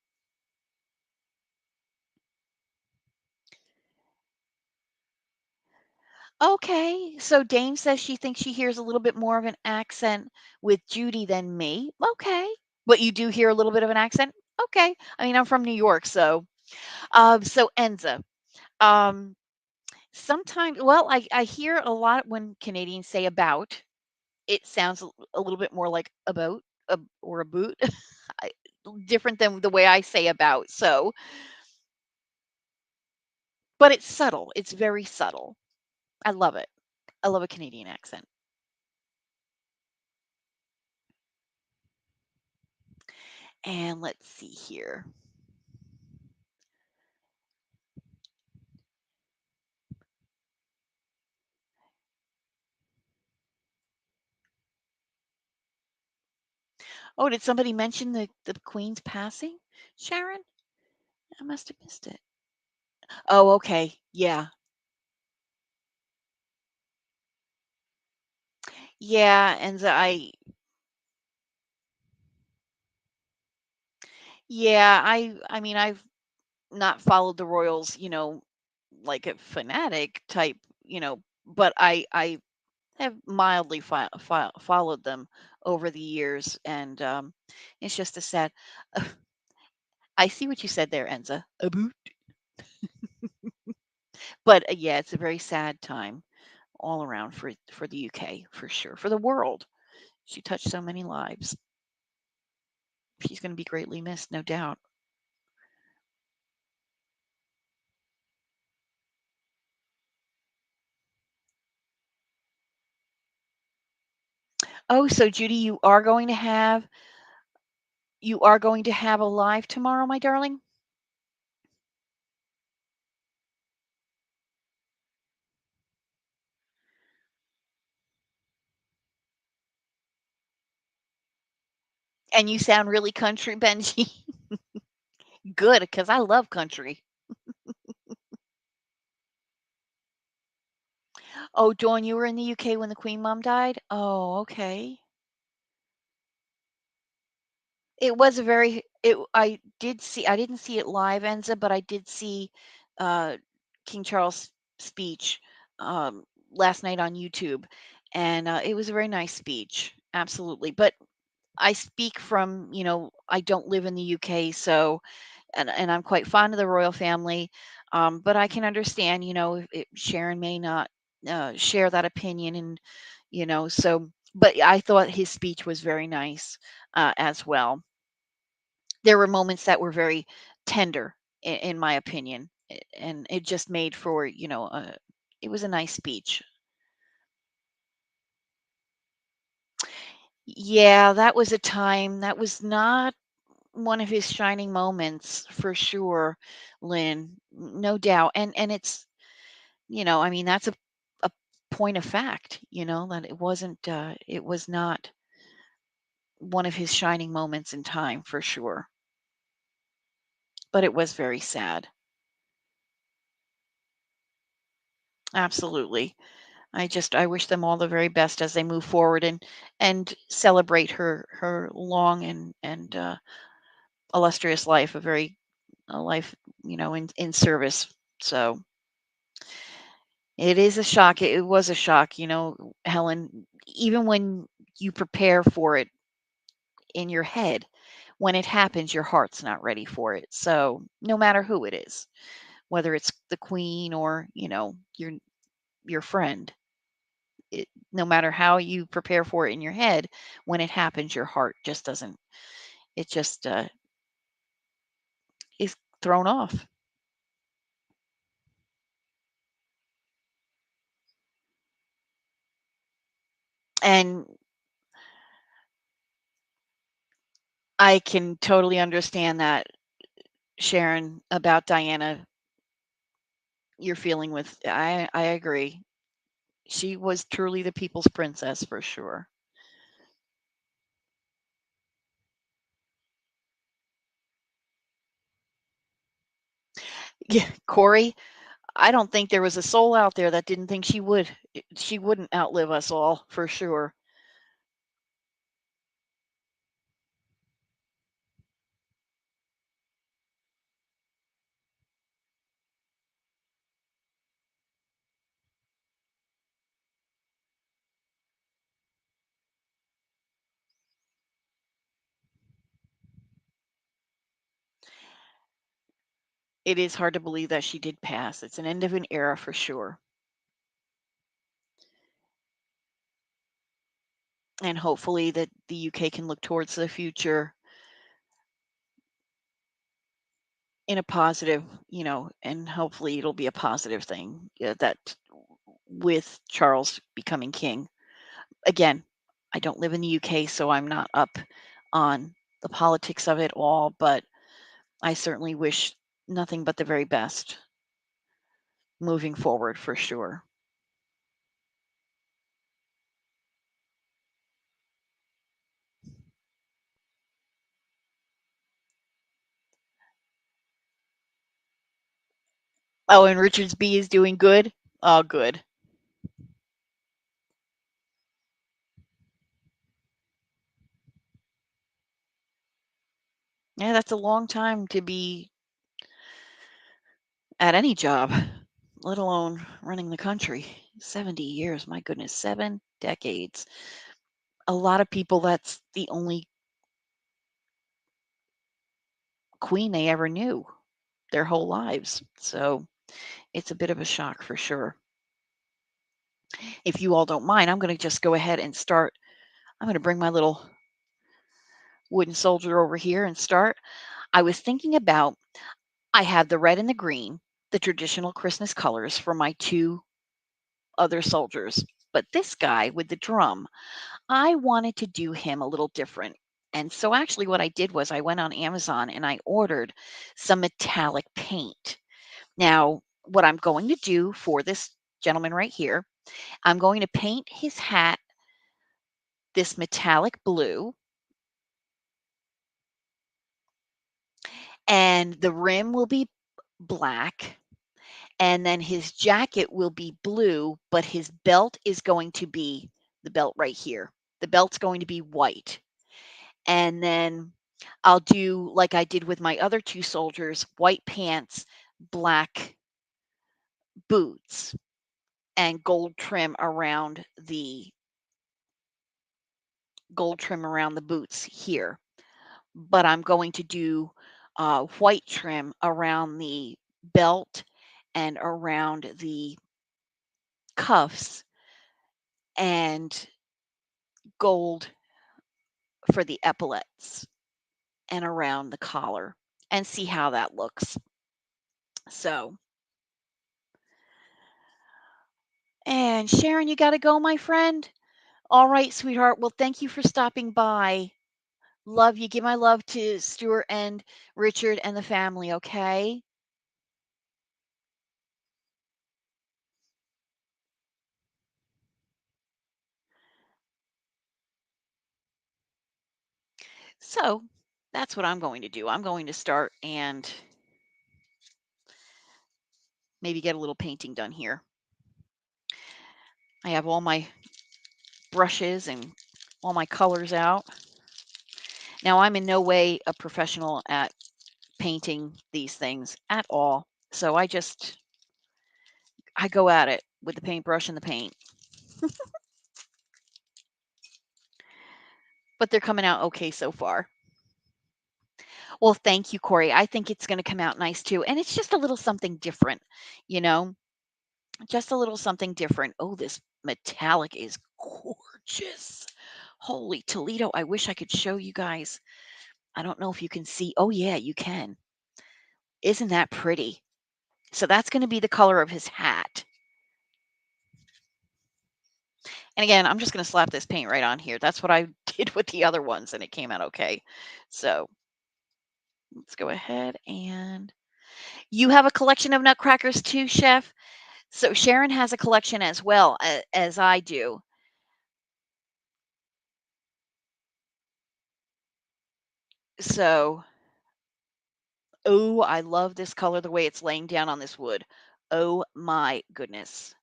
okay. So Dame says she thinks she hears a little bit more of an accent with Judy than me. Okay. But you do hear a little bit of an accent? Okay. I mean, I'm from New York, so Enza, um sometimes well, I hear a lot when Canadians say about. It sounds a little bit more like about, or a boot. I different than the way I say about, but it's subtle, it's very subtle. I love it. I love a Canadian accent. And let's see here. Oh, did somebody mention the Queen's passing, Sharon? I must have missed it. Oh, okay. Yeah. Yeah, and I mean, I've not followed the royals, like a fanatic type, but I have mildly followed them over the years, and it's just a sad. I see what you said there, Enza. A boot, but yeah, it's a very sad time all around for the UK for sure, for the world. She touched so many lives. She's going to be greatly missed, no doubt. Oh, so Judy, you are going to have a live tomorrow, my darling, and you sound really country, Benji. Good, because I love country. Oh, Dawn, you were in the UK when the Queen Mom died? Oh, okay. It was a very it I didn't see it live, Enza, but I did see, uh, King Charles' speech, last night on YouTube, and, it was a very nice speech, absolutely, but I speak from, I don't live in the UK, so and I'm quite fond of the royal family, but I can understand, Sharon may not, share that opinion and, but I thought his speech was very nice, as well. There were moments that were very tender in my opinion, and it just made for, it was a nice speech. Yeah, that was a time that was not one of his shining moments for sure, Lynn, no doubt. And it's, I mean, that's a point of fact, that it was not one of his shining moments in time for sure. But it was very sad. Absolutely. I wish them all the very best as they move forward and celebrate her long and illustrious life, a life, in service. So it is a shock. It was a shock, Helen. Even when you prepare for it in your head, when it happens, your heart's not ready for it. So no matter who it is, whether it's the queen or your friend, no matter how you prepare for it in your head, when it happens, your heart just doesn't. It just is thrown off. And I can totally understand that, Sharon, about Diana. You're feeling with. I agree. She was truly the people's princess for sure. Yeah, Corey, I don't think there was a soul out there that didn't think she wouldn't outlive us all for sure. It is hard to believe that she did pass. It's an end of an era for sure. And hopefully that the UK can look towards the future in a positive, and hopefully it'll be a positive thing, that with Charles becoming king. Again, I don't live in the UK, so I'm not up on the politics of it all, but I certainly wish nothing but the very best moving forward for sure. Oh, and Richards B is doing good? Oh, good. Yeah, that's a long time to be at any job, let alone running the country. 70 years, my goodness, 7 decades. A lot of people, that's the only queen they ever knew their whole lives. So it's a bit of a shock for sure. If you all don't mind, I'm going to just go ahead and start. I'm going to bring my little wooden soldier over here and start. I was thinking about, I have the red and the green, the traditional Christmas colors for my two other soldiers. But this guy with the drum, I wanted to do him a little different. And so actually what I did was I went on Amazon and I ordered some metallic paint. Now, what I'm going to do for this gentleman right here, I'm going to paint his hat this metallic blue, and the rim will be black, and then his jacket will be blue, but his belt is going to be the belt right here. The belt's going to be white. And then I'll do like I did with my other two soldiers, white pants, black boots, and gold trim around the boots here. But I'm going to do white trim around the belt and around the cuffs, and gold for the epaulets and around the collar, and see how that looks. So, and Sharon, you got to go, my friend. All right, sweetheart. Well, thank you for stopping by. Love you. Give my love to Stuart and Richard and the family, okay? So that's what I'm going to do. I'm going to start and maybe get a little painting done here. I have all my brushes and all my colors out. Now, I'm in no way a professional at painting these things at all. So I go at it with the paintbrush and the paint. But they're coming out okay so far. Well, thank you, Corey. I think it's going to come out nice too. And it's just a little something different, you know, just a little something different. Oh, this metallic is gorgeous. Holy Toledo. I wish I could show you guys. I don't know if you can see. Oh, yeah, you can. Isn't that pretty? So that's going to be the color of his hat. And again, I'm just going to slap this paint right on here. That's what I did with the other ones, and it came out okay. So let's go ahead and you have a collection of nutcrackers too, Chef? So Sharon has a collection as well as I do. So, oh, I love this color, the way it's laying down on this wood. Oh my goodness.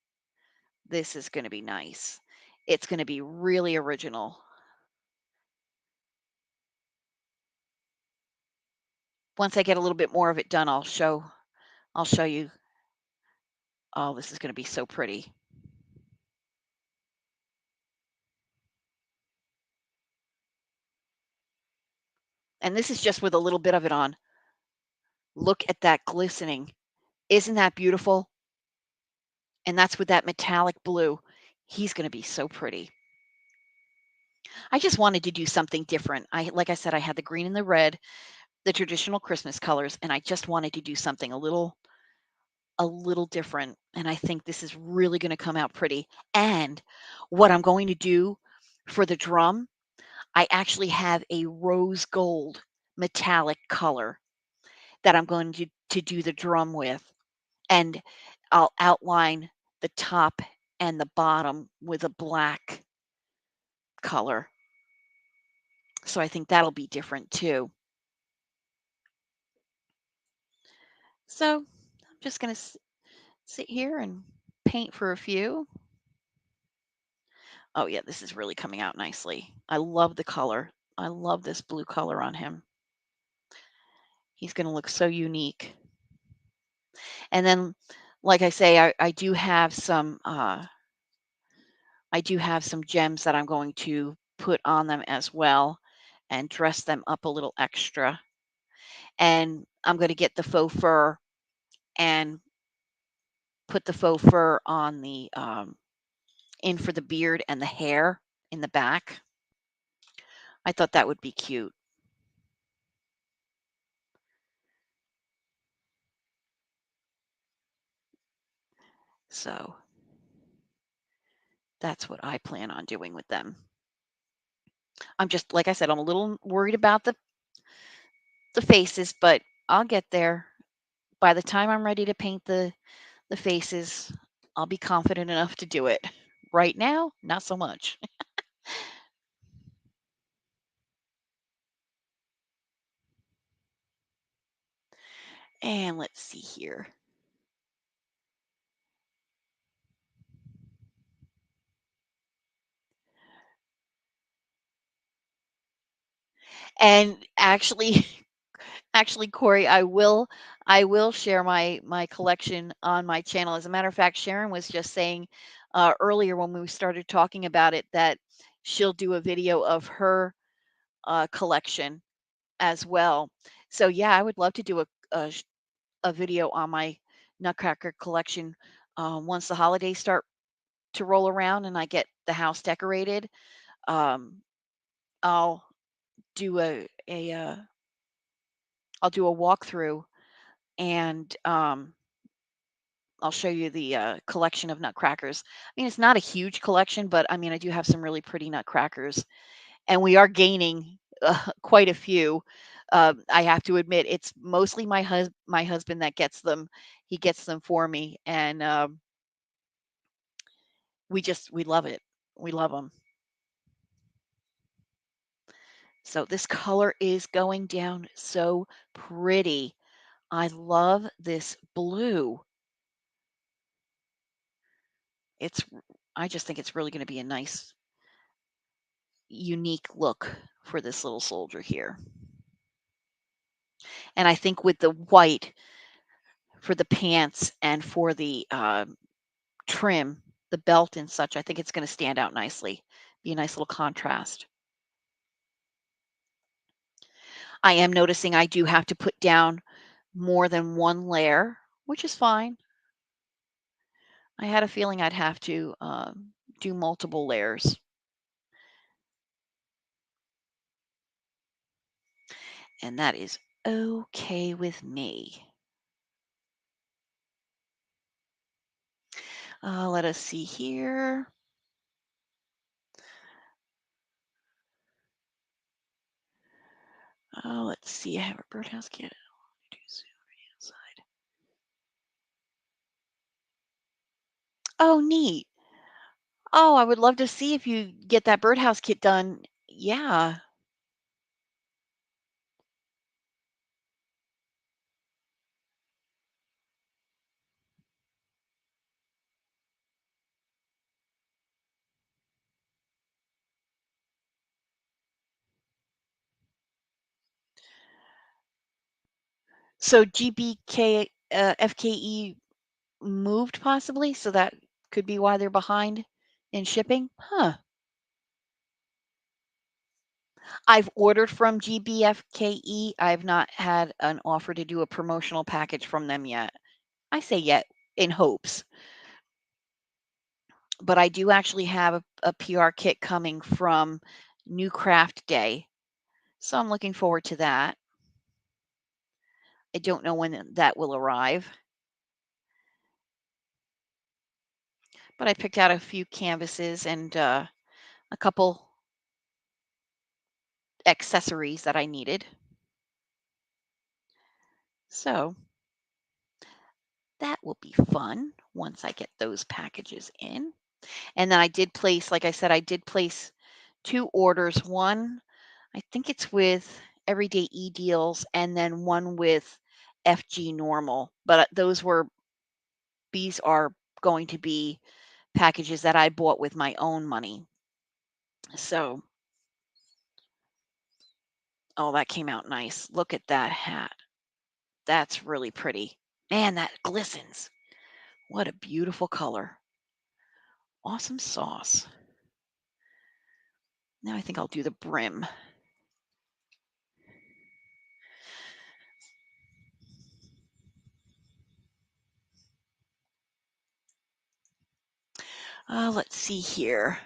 This is going to be nice. It's going to be really original. Once I get a little bit more of it done, I'll show you. Oh, this is going to be so pretty. And this is just with a little bit of it on. Look at that glistening. Isn't that beautiful? And that's with that metallic blue. He's going to be so pretty. I just wanted to do something different. Like I said, I had the green and the red, the traditional Christmas colors, and I just wanted to do something a little different. And I think this is really going to come out pretty. And what I'm going to do for the drum, I actually have a rose gold metallic color that I'm going to do the drum with. And I'll outline the top and the bottom with a black color. So I think that'll be different too. So I'm just going to sit here and paint for a few. Oh yeah, this is really coming out nicely. I love the color. I love this blue color on him. He's going to look so unique. And then, like I say, I do have some gems that I'm going to put on them as well and dress them up a little extra. And I'm going to get the faux fur and put the faux fur on the in for the beard and the hair in the back. I thought that would be cute. So that's what I plan on doing with them. I'm just like I said, I'm a little worried about the faces, but I'll get there. By the time I'm ready to paint the faces, I'll be confident enough to do it. Right now, not so much. And let's see here. And actually, actually, Corey, I will share my collection on my channel. As a matter of fact, Sharon was just saying earlier when we started talking about it that she'll do a video of her collection as well. So yeah, I would love to do a video on my Nutcracker collection once the holidays start to roll around and I get the house decorated. Um, I'll do I'll do a walkthrough and I'll show you the collection of nutcrackers. I mean, it's not a huge collection, but I mean, I do have some really pretty nutcrackers, and we are gaining quite a few. I have to admit, it's mostly my husband that gets them. He gets them for me, and we love it. We love them. So this color is going down so pretty. I love this blue. It's I just think it's really gonna be a nice, unique look for this little soldier here. And I think with the white for the pants and for the, trim, the belt and such, I think it's gonna stand out nicely. Be a nice little contrast. I am noticing I do have to put down more than one layer, which is fine. I had a feeling I'd have to, do multiple layers, and that is okay with me. Let us see here. Let's see. I have a birdhouse kit. Inside. Oh, neat. Oh, I would love to see if you get that birdhouse kit done. Yeah. So GBK, FKE moved possibly, so that could be why they're behind in shipping? Huh. I've ordered from GBFKE. I've not had an offer to do a promotional package from them yet. I say yet in hopes, but I do actually have a PR kit coming from New Craft Day, so I'm looking forward to that. I don't know when that will arrive, but I picked out a few canvases and a couple accessories that I needed. So that will be fun once I get those packages in. And then I did place, like I said, I did place 2 orders. One, I think it's with Everyday E Deals, and then one with FG Normal. But these are going to be packages that I bought with my own money. So, oh, that came out nice. Look at that hat. That's really pretty. Man, that glistens. What a beautiful color. Awesome sauce. Now I think I'll do the brim. Let's see here.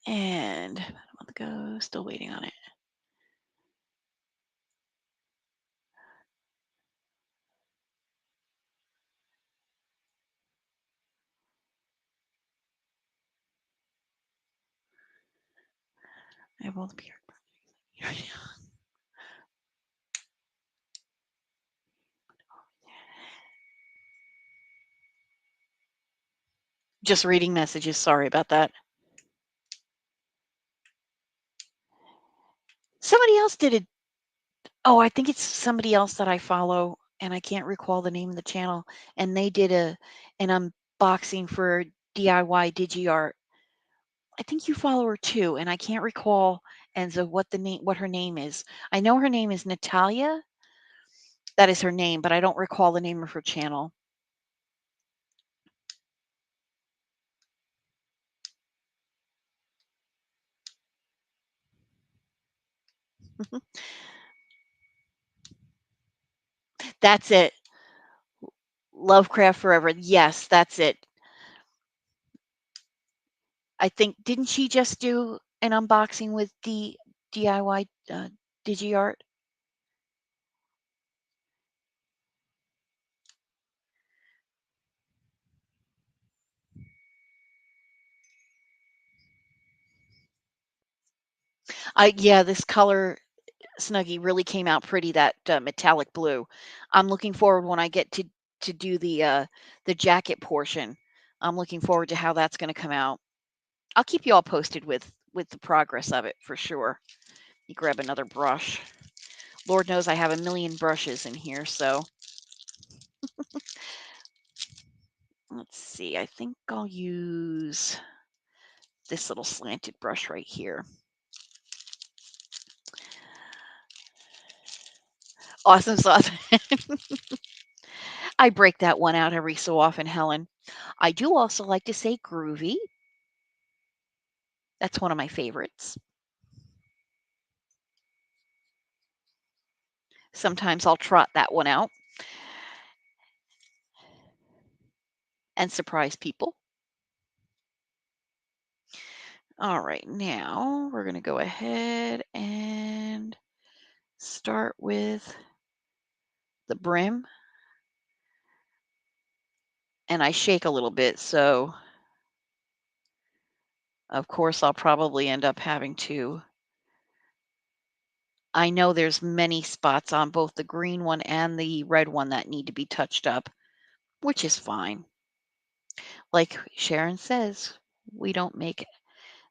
And about a month ago, still waiting on it. I have all the PR projects. Just reading messages. Sorry about that. Somebody else did it. Oh, I think it's somebody else that I follow, and I can't recall the name of the channel. And they did an unboxing for DIY DigiArt. I think you follow her too, and I can't recall what her name is. I know her name is Natalia. That is her name, but I don't recall the name of her channel. That's it. Lovecraft Forever. Yes, that's it. I think didn't she just do an unboxing with the DIY DigiArt? Yeah, this color Snuggie really came out pretty. That metallic blue. I'm looking forward when I get to do the jacket portion. I'm looking forward to how that's going to come out. I'll keep you all posted with the progress of it for sure. You grab another brush. Lord knows I have a million brushes in here, so Let's see, I think I'll use this little slanted brush right here. Awesome sauce. I break that one out every so often, Helen. I do also like to say groovy. That's one of my favorites. Sometimes I'll trot that one out and surprise people. All right, now we're going to go ahead and start with the brim. And I shake a little bit, so of course I'll probably end up having to. I know there's many spots on both the green one and the red one that need to be touched up, which is fine. Like Sharon says, we don't make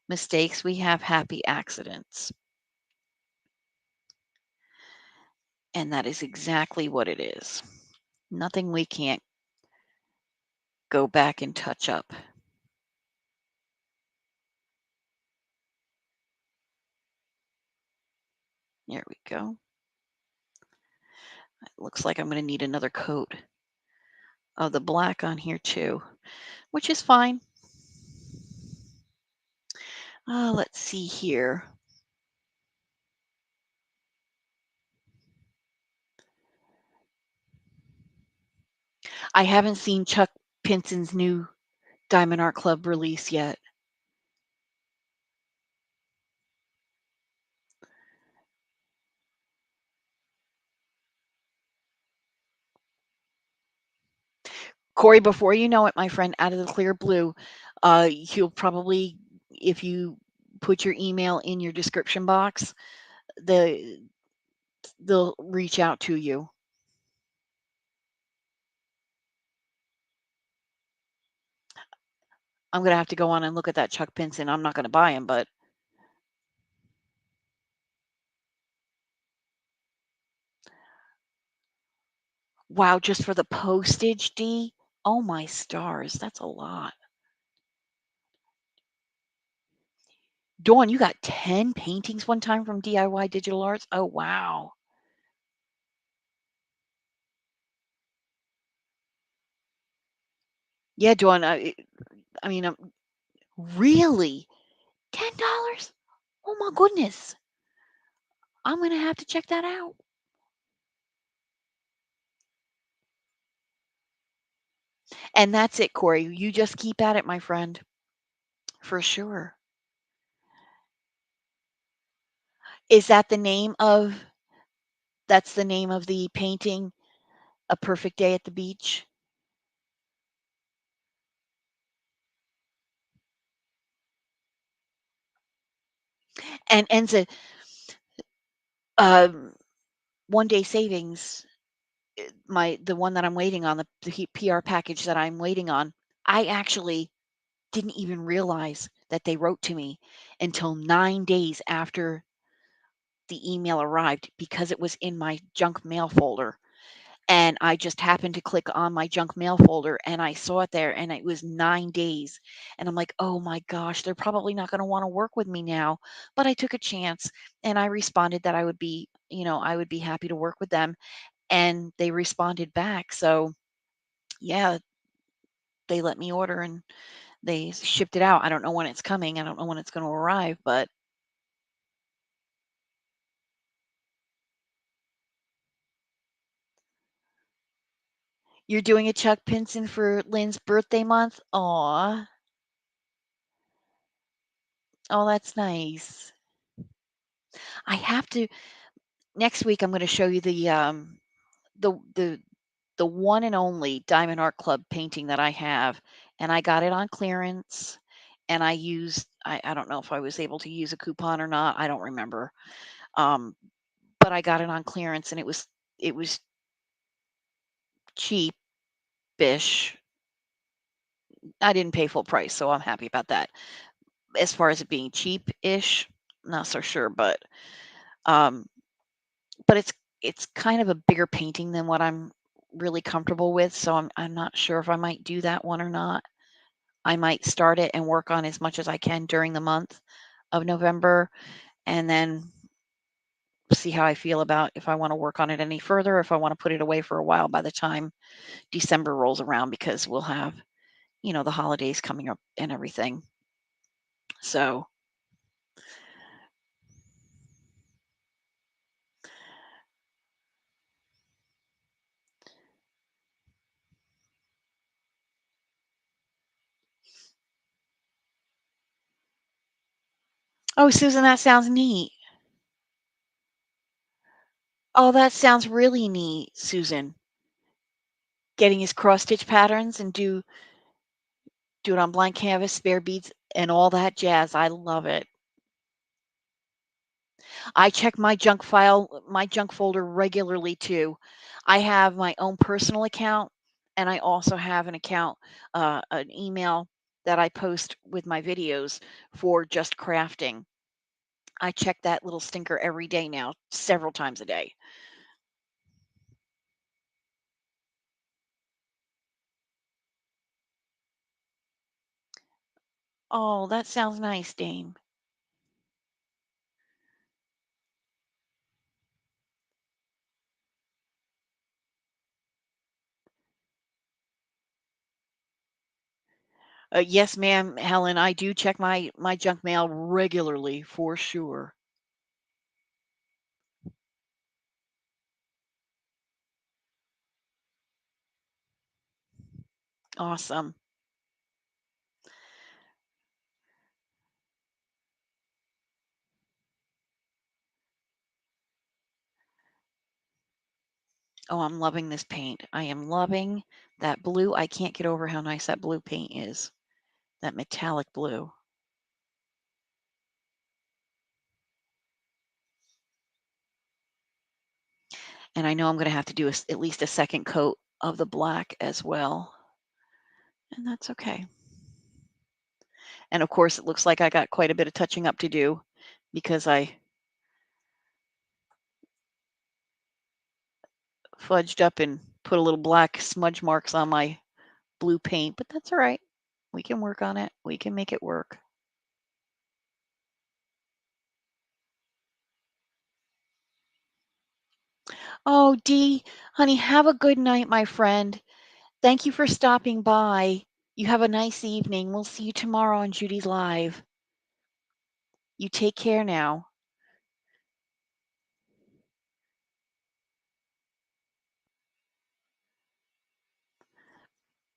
mistakes, we have happy accidents. And that is exactly what it is. Nothing we can't go back and touch up. There we go. It looks like I'm going to need another coat of the black on here too, which is fine. Let's see here. I haven't seen Chuck Pinson's new Diamond Art Club release yet. Corey, before you know it, my friend, out of the clear blue, he'll probably, if you put your email in your description box, the they'll reach out to you. I'm gonna have to go on and look at that Chuck Pinson. I'm not gonna buy him, but wow, just for the postage, D. Oh my stars, that's a lot. Dawn, you got 10 paintings one time from DIY Digital Arts? Oh wow. Yeah, Dawn. I mean, really, $10? Oh my goodness. I'm gonna have to check that out. And that's it, Corey. You just keep at it, my friend, for sure. Is that the name of that's the name of the painting, A Perfect Day at the Beach? And Enza, um, One Day Savings, the one that I'm waiting on, the PR package that I'm waiting on, I actually didn't even realize that they wrote to me until 9 days after the email arrived because it was in my junk mail folder. And I just happened to click on my junk mail folder and I saw it there and it was 9 days. And I'm like, "Oh my gosh, they're probably not gonna wanna work with me now." But I took a chance and I responded that I would be, I would be happy to work with them, and they responded back. So, yeah, they let me order and they shipped it out. I don't know when it's coming. I don't know when it's gonna arrive, but you're doing a Chuck Pinson for Lynn's birthday month? Aw. Oh, that's nice. I have to next week, I'm gonna show you the the the one and only Diamond Art Club painting that I have, and I got it on clearance, and I don't know if I was able to use a coupon or not, I don't remember, um, but I got it on clearance, and it was cheap-ish. I didn't pay full price, so I'm happy about that. As far as it being cheap-ish, not so sure, um, but it's kind of a bigger painting than what I'm really comfortable with, so I'm not sure if I might do that one or not. I might start it and work on as much as I can during the month of November, and then see how I feel about if I wanna work on it any further, if I wanna put it away for a while by the time December rolls around because we'll have, the holidays coming up and everything. So, oh, Susan, that sounds neat. Oh, that sounds really neat, Susan. Getting his cross stitch patterns and do it on blank canvas, spare beads, and all that jazz. I love it. I check my junk folder regularly too. I have my own personal account, and I also have an email that I post with my videos for just crafting. I check that little stinker every day now, several times a day. Oh, that sounds nice, Dame. Yes, ma'am, Helen. I do check my junk mail regularly for sure. Awesome. Oh, I'm loving this paint. I am loving that blue. I can't get over how nice that blue paint is. That metallic blue. And I know I'm going to have to do at least a second coat of the black as well. And that's okay. And of course, it looks like I got quite a bit of touching up to do because I fudged up and put a little black smudge marks on my blue paint, but that's all right. We can work on it. We can make it work. Oh, Dee, honey, have a good night, my friend. Thank you for stopping by. You have a nice evening. We'll see you tomorrow on Judy's Live. You take care now.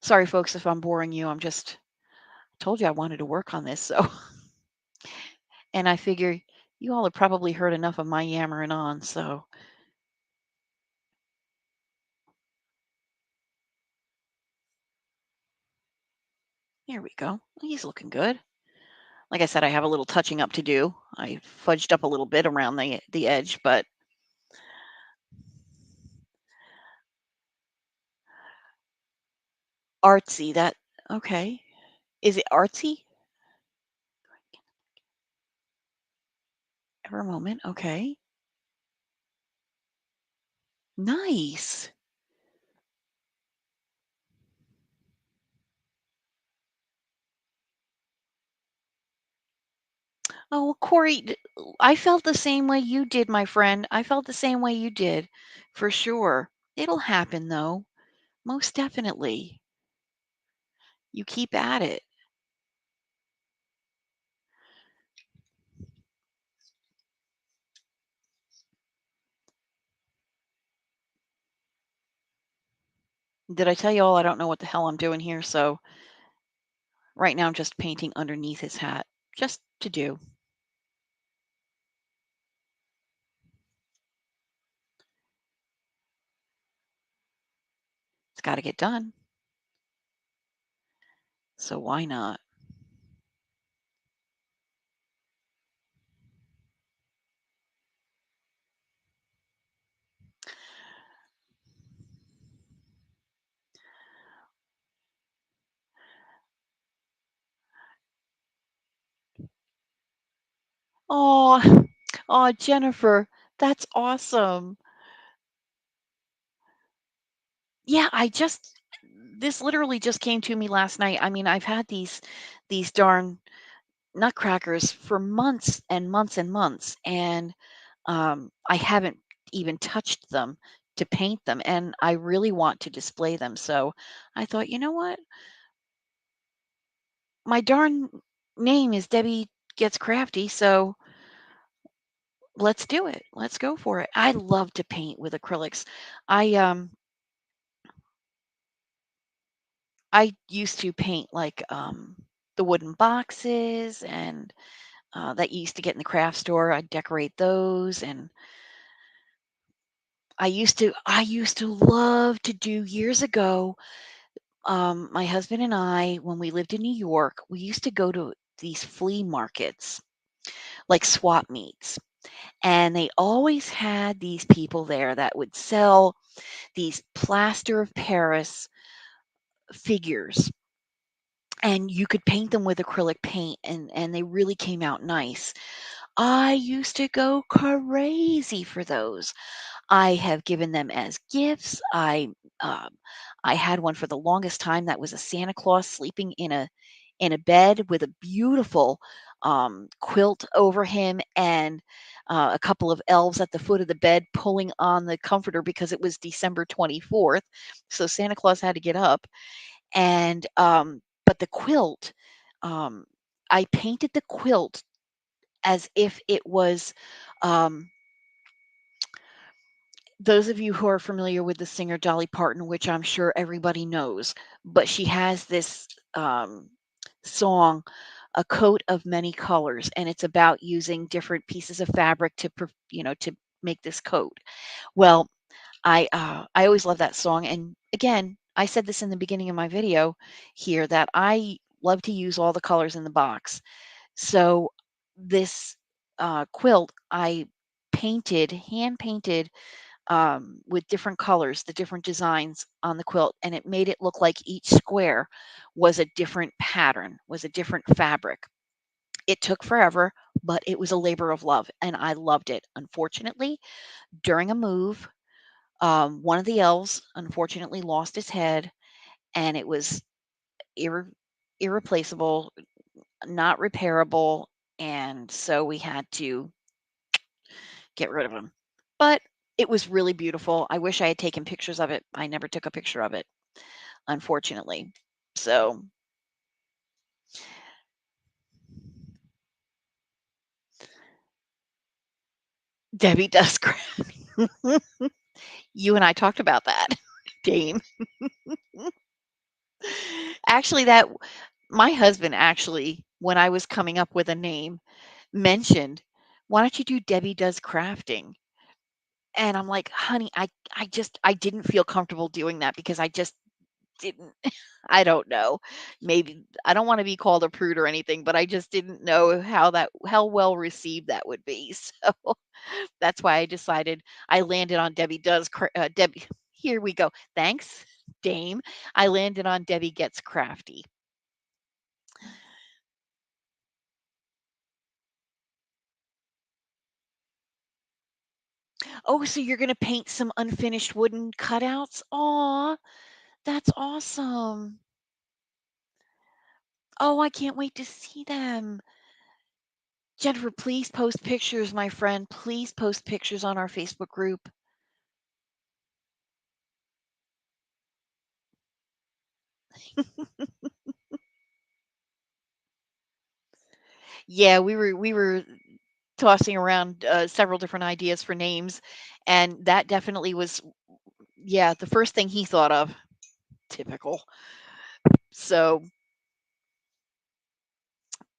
Sorry, folks, if I'm boring you. I'm just told you I wanted to work on this, so and I figure you all have probably heard enough of my yammering on, so here we go. He's looking good. Like I said, I have a little touching up to do. I fudged up a little bit around the edge, but artsy. That okay? Is it artsy? Ever a moment. Okay. Nice. Oh, well, Corey, I felt the same way you did, my friend. I felt the same way you did, for sure. It'll happen, though. Most definitely. You keep at it. Did I tell you all I don't know what the hell I'm doing here? So right now I'm just painting underneath his hat, just to do. It's got to get done. So why not? Oh, oh, Jennifer, that's awesome. Yeah, this literally just came to me last night. I mean, I've had these darn nutcrackers for months and months and months, and I haven't even touched them to paint them, and I really want to display them. So I thought, you know what? My darn name is Debbie Gets Crafty, so let's do it. Let's go for it. I love to paint with acrylics. I um I used to paint like the wooden boxes and that you used to get in the craft store. I'd decorate those, and I used to love to do years ago. My husband and I, when we lived in New York, we used to go to these flea markets, like swap meets, and they always had these people there that would sell these plaster of Paris figures, and you could paint them with acrylic paint, and they really came out nice. I used to go crazy for those. I have given them as gifts. Um, I had one for the longest time that was a Santa Claus sleeping in a bed with a beautiful quilt over him, and a couple of elves at the foot of the bed pulling on the comforter because it was December 24th. So Santa Claus had to get up. And but the quilt, um, I painted the quilt as if it was um, those of you who are familiar with the singer Dolly Parton, which I'm sure everybody knows, but she has this song, "A Coat of Many Colors," and it's about using different pieces of fabric to make this coat. Well, I always love that song, and again, I said this in the beginning of my video here that I love to use all the colors in the box. So this quilt I hand painted with different colors, the different designs on the quilt, and it made it look like each square was a different pattern, was a different fabric. It took forever, but it was a labor of love, and I loved it. Unfortunately, during a move, one of the elves unfortunately lost his head, and it was irre- irreplaceable, not repairable, and so we had to get rid of him. But it was really beautiful. I wish I had taken pictures of it. I never took a picture of it, unfortunately. So, Debbie does you and I talked about that, Dame. Actually, that my husband actually, when I was coming up with a name, mentioned, "Why don't you do Debbie Does Crafting?" And I'm like, "Honey, I didn't feel comfortable doing that because I just didn't I don't know. Maybe I don't wanna be called a prude or anything, but I just didn't know how well received that would be." So that's why I decided I landed on Debbie here we go. Thanks, Dame. I landed on Debbie Gets Crafty. Oh, so you're gonna paint some unfinished wooden cutouts? Aw, that's awesome. Oh, I can't wait to see them. Jennifer, please post pictures, my friend. Please post pictures on our Facebook group. Yeah, we were tossing around several different ideas for names, and that definitely was, yeah, the first thing he thought of. Typical. So,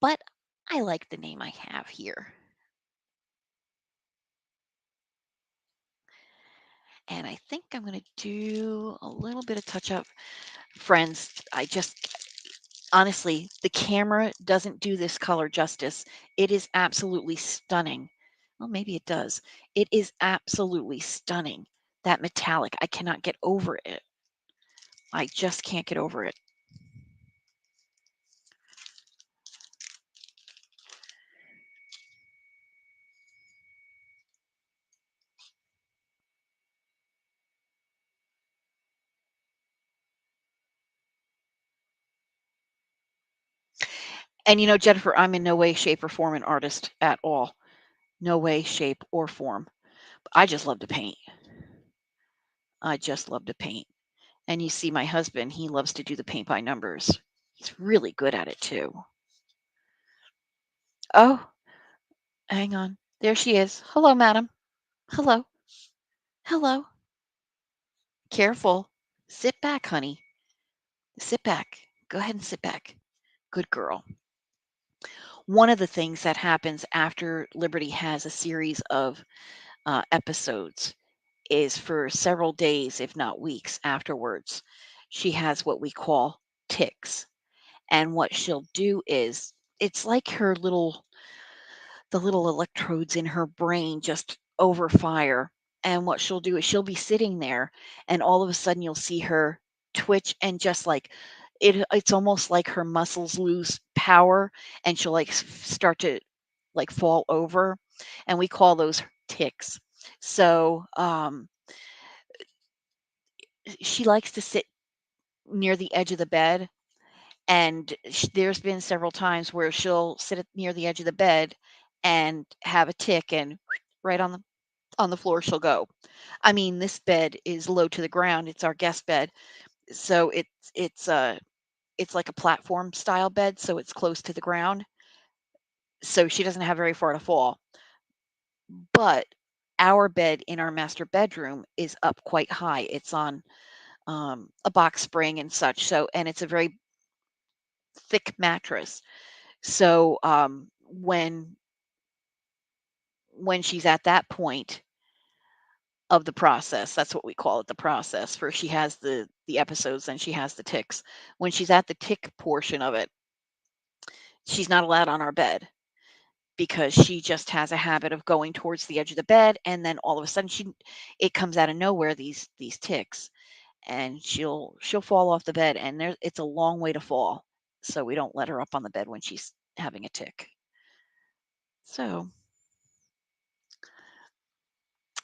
but I like the name I have here. And I think I'm going to do a little bit of touch up. Friends, I just honestly, the camera doesn't do this color justice. It is absolutely stunning. Well, maybe it does. It is absolutely stunning. That metallic, I cannot get over it. I just can't get over it. And, Jennifer, I'm in no way, shape, or form an artist at all. No way, shape, or form. I just love to paint. I just love to paint. And you see my husband, he loves to do the paint by numbers. He's really good at it too. Oh, hang on. There she is. Hello, madam. Hello. Hello. Careful. Sit back, honey. Sit back. Go ahead and sit back. Good girl. One of the things that happens after Liberty has a series of episodes is for several days, if not weeks afterwards, she has what we call tics. And what she'll do is it's like the little electrodes in her brain just overfire. And what she'll do is she'll be sitting there and all of a sudden you'll see her twitch and just like it's almost like her muscles lose power and she'll like start to like fall over and we call those ticks. So she likes to sit near the edge of the bed and there's been several times where she'll sit near the edge of the bed and have a tick and right on the floor she'll go. I mean, this bed is low to the ground. It's our guest bed. So it's like a platform style bed, so it's close to the ground. So she doesn't have very far to fall. But our bed in our master bedroom is up quite high. It's on a box spring and such. So and it's a very thick mattress. So when she's at that point of the process, that's what we call it, the process, where she has the episodes and she has the ticks. When she's at the tick portion of it, she's not allowed on our bed because she just has a habit of going towards the edge of the bed and then all of a sudden she it comes out of nowhere these ticks and she'll fall off the bed and there it's a long way to fall. So we don't let her up on the bed when she's having a tick. So,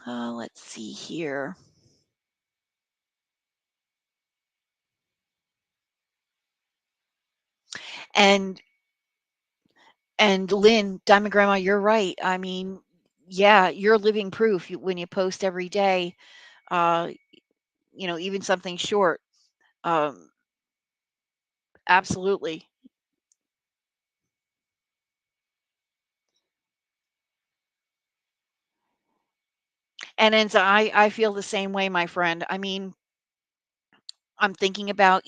let's see here. And And Lynn, Diamond Grandma, you're right. I mean, yeah, you're living proof. When you post every day, uh, even something short. Um, absolutely. And then so I feel the same way, my friend. I mean, I'm thinking about,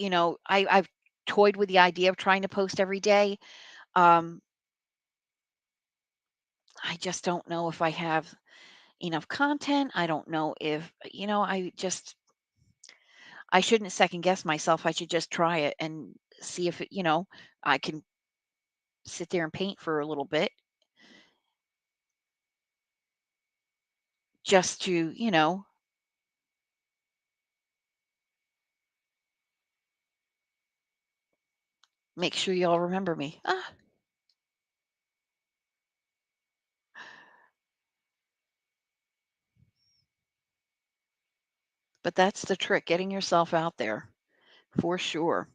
I've toyed with the idea of trying to post every day. Um, I just don't know if I have enough content. I don't know if, I shouldn't second guess myself. I should just try it and see if I can sit there and paint for a little bit just to, make sure y'all remember me. But that's the trick, getting yourself out there for sure.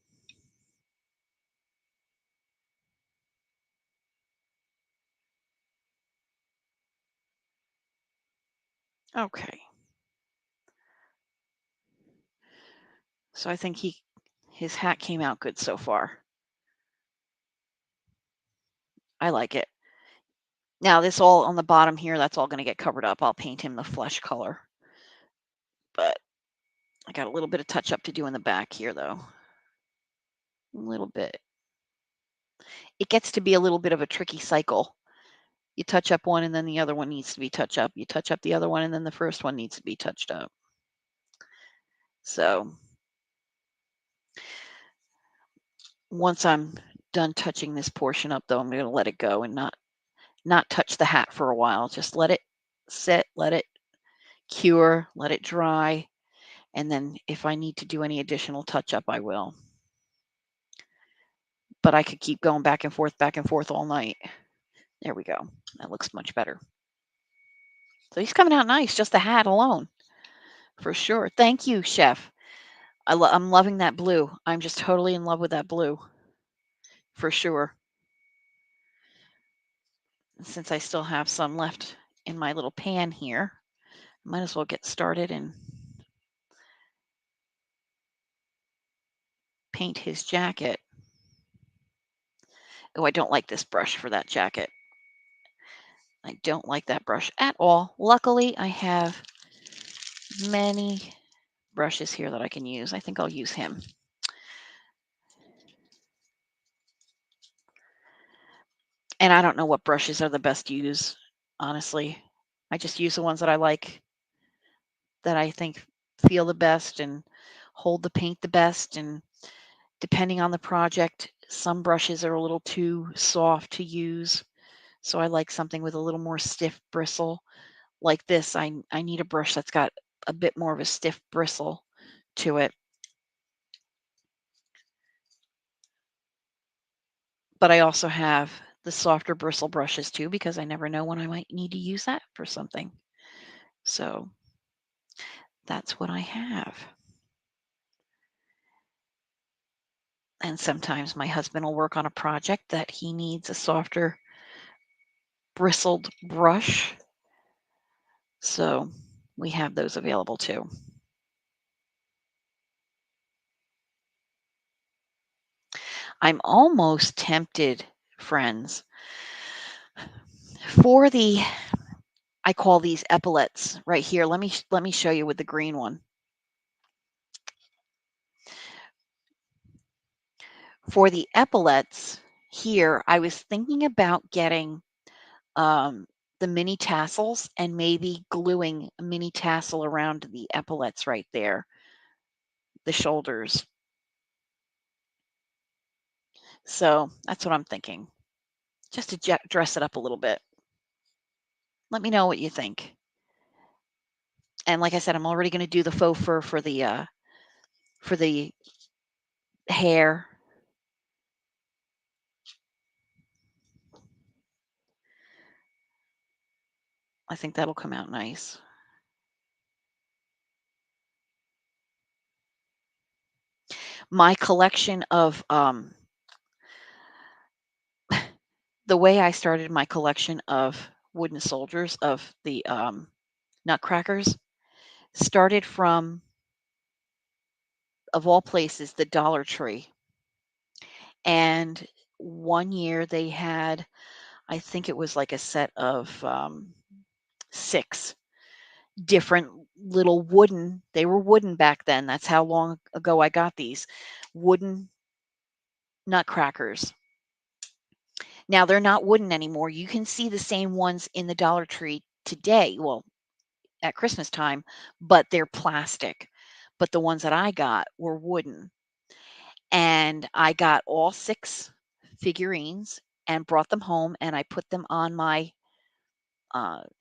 Okay. So I think his hat came out good so far. I like it. Now this all on the bottom here, that's all going to get covered up. I'll paint him the flesh color. But I got a little bit of touch up to do in the back here though. A little bit. It gets to be a little bit of a tricky cycle. You touch up one and then the other one needs to be touched up. You touch up the other one and then the first one needs to be touched up. So once I'm done touching this portion up though, I'm going to let it go and not touch the hat for a while. Just let it sit, let it cure, let it dry, and then if I need to do any additional touch up, I will. But I could keep going back and forth all night. There we go. That looks much better. So he's coming out nice, just the hat alone, for sure. Thank you, chef. I'm loving that blue. I'm just totally in love with that blue, for sure. Since I still have some left in my little pan here, might as well get started and paint his jacket. Oh, I don't like this brush for that jacket. I don't like that brush at all. Luckily, I have many brushes here that I can use. I think I'll use him. And I don't know what brushes are the best to use, honestly. I just use the ones that I like, that I think feel the best and hold the paint the best. And depending on the project, some brushes are a little too soft to use. So I like something with a little more stiff bristle. Like this, I need a brush that's got a bit more of a stiff bristle to it. But I also have the softer bristle brushes too, because I never know when I might need to use that for something. So that's what I have. And sometimes my husband will work on a project that he needs a softer bristled brush. So we have those available too. I'm almost tempted, friends, for the, I call these epaulets right here. Let me show you with the green one. For the epaulets here, I was thinking about getting um, the mini tassels and maybe gluing a mini tassel around the epaulets right there, the shoulders. So that's what I'm thinking, just to dress it up a little bit. Let me know what you think. And like I said, I'm already going to do the faux fur for the hair. I think that'll come out nice. My collection of the way I started my collection of wooden soldiers of the nutcrackers started from, of all places, the Dollar Tree. And one year they had, I think it was like a set of 6 different little wooden, they were wooden back then. That's how long ago I got these wooden nutcrackers. Now they're not wooden anymore. You can see the same ones in the Dollar Tree today. Well, at Christmas time, but they're plastic. But the ones that I got were wooden. And I got all 6 figurines and brought them home, and I put them on my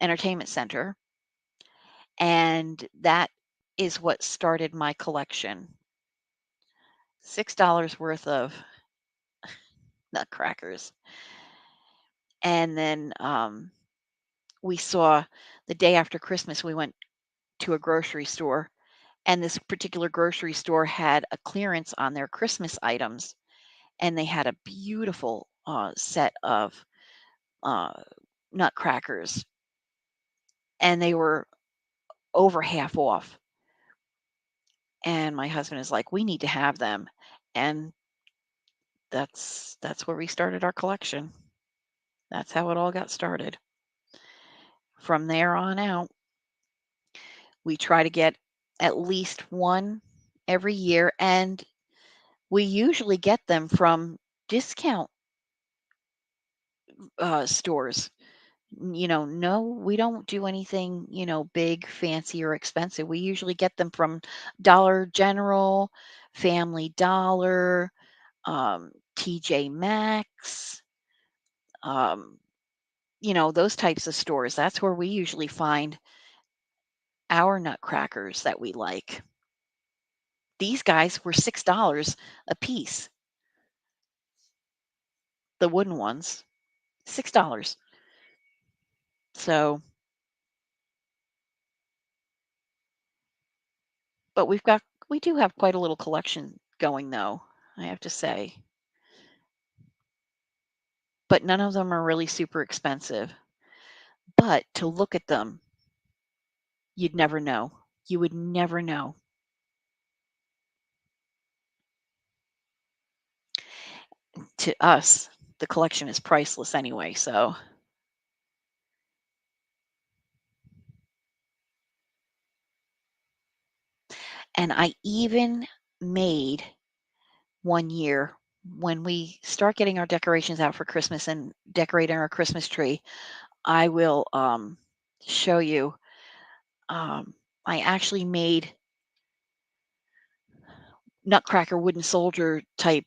entertainment center. And that is what started my collection. $6 worth of nutcrackers. And then we saw, the day after Christmas, we went to a grocery store, and this particular grocery store had a clearance on their Christmas items, and they had a beautiful set of uh, nutcrackers, and they were over half off. And my husband is like, "We need to have them," and that's where we started our collection. That's how it all got started. From there on out, we try to get at least one every year, and we usually get them from discount stores. No, we don't do anything, big, fancy, or expensive. We usually get them from Dollar General, Family Dollar, TJ Maxx, um, those types of stores. That's where we usually find our nutcrackers that we like. These guys were $6 a piece, the wooden ones, $6. So, but we do have quite a little collection going though, I have to say. but none of them are really super expensive. But to look at them, you'd never know. You would never know. To us, the collection is priceless anyway, so and I even made one year when we start getting our decorations out for Christmas and decorating our Christmas tree, I will, show you, um, I actually made nutcracker wooden soldier type,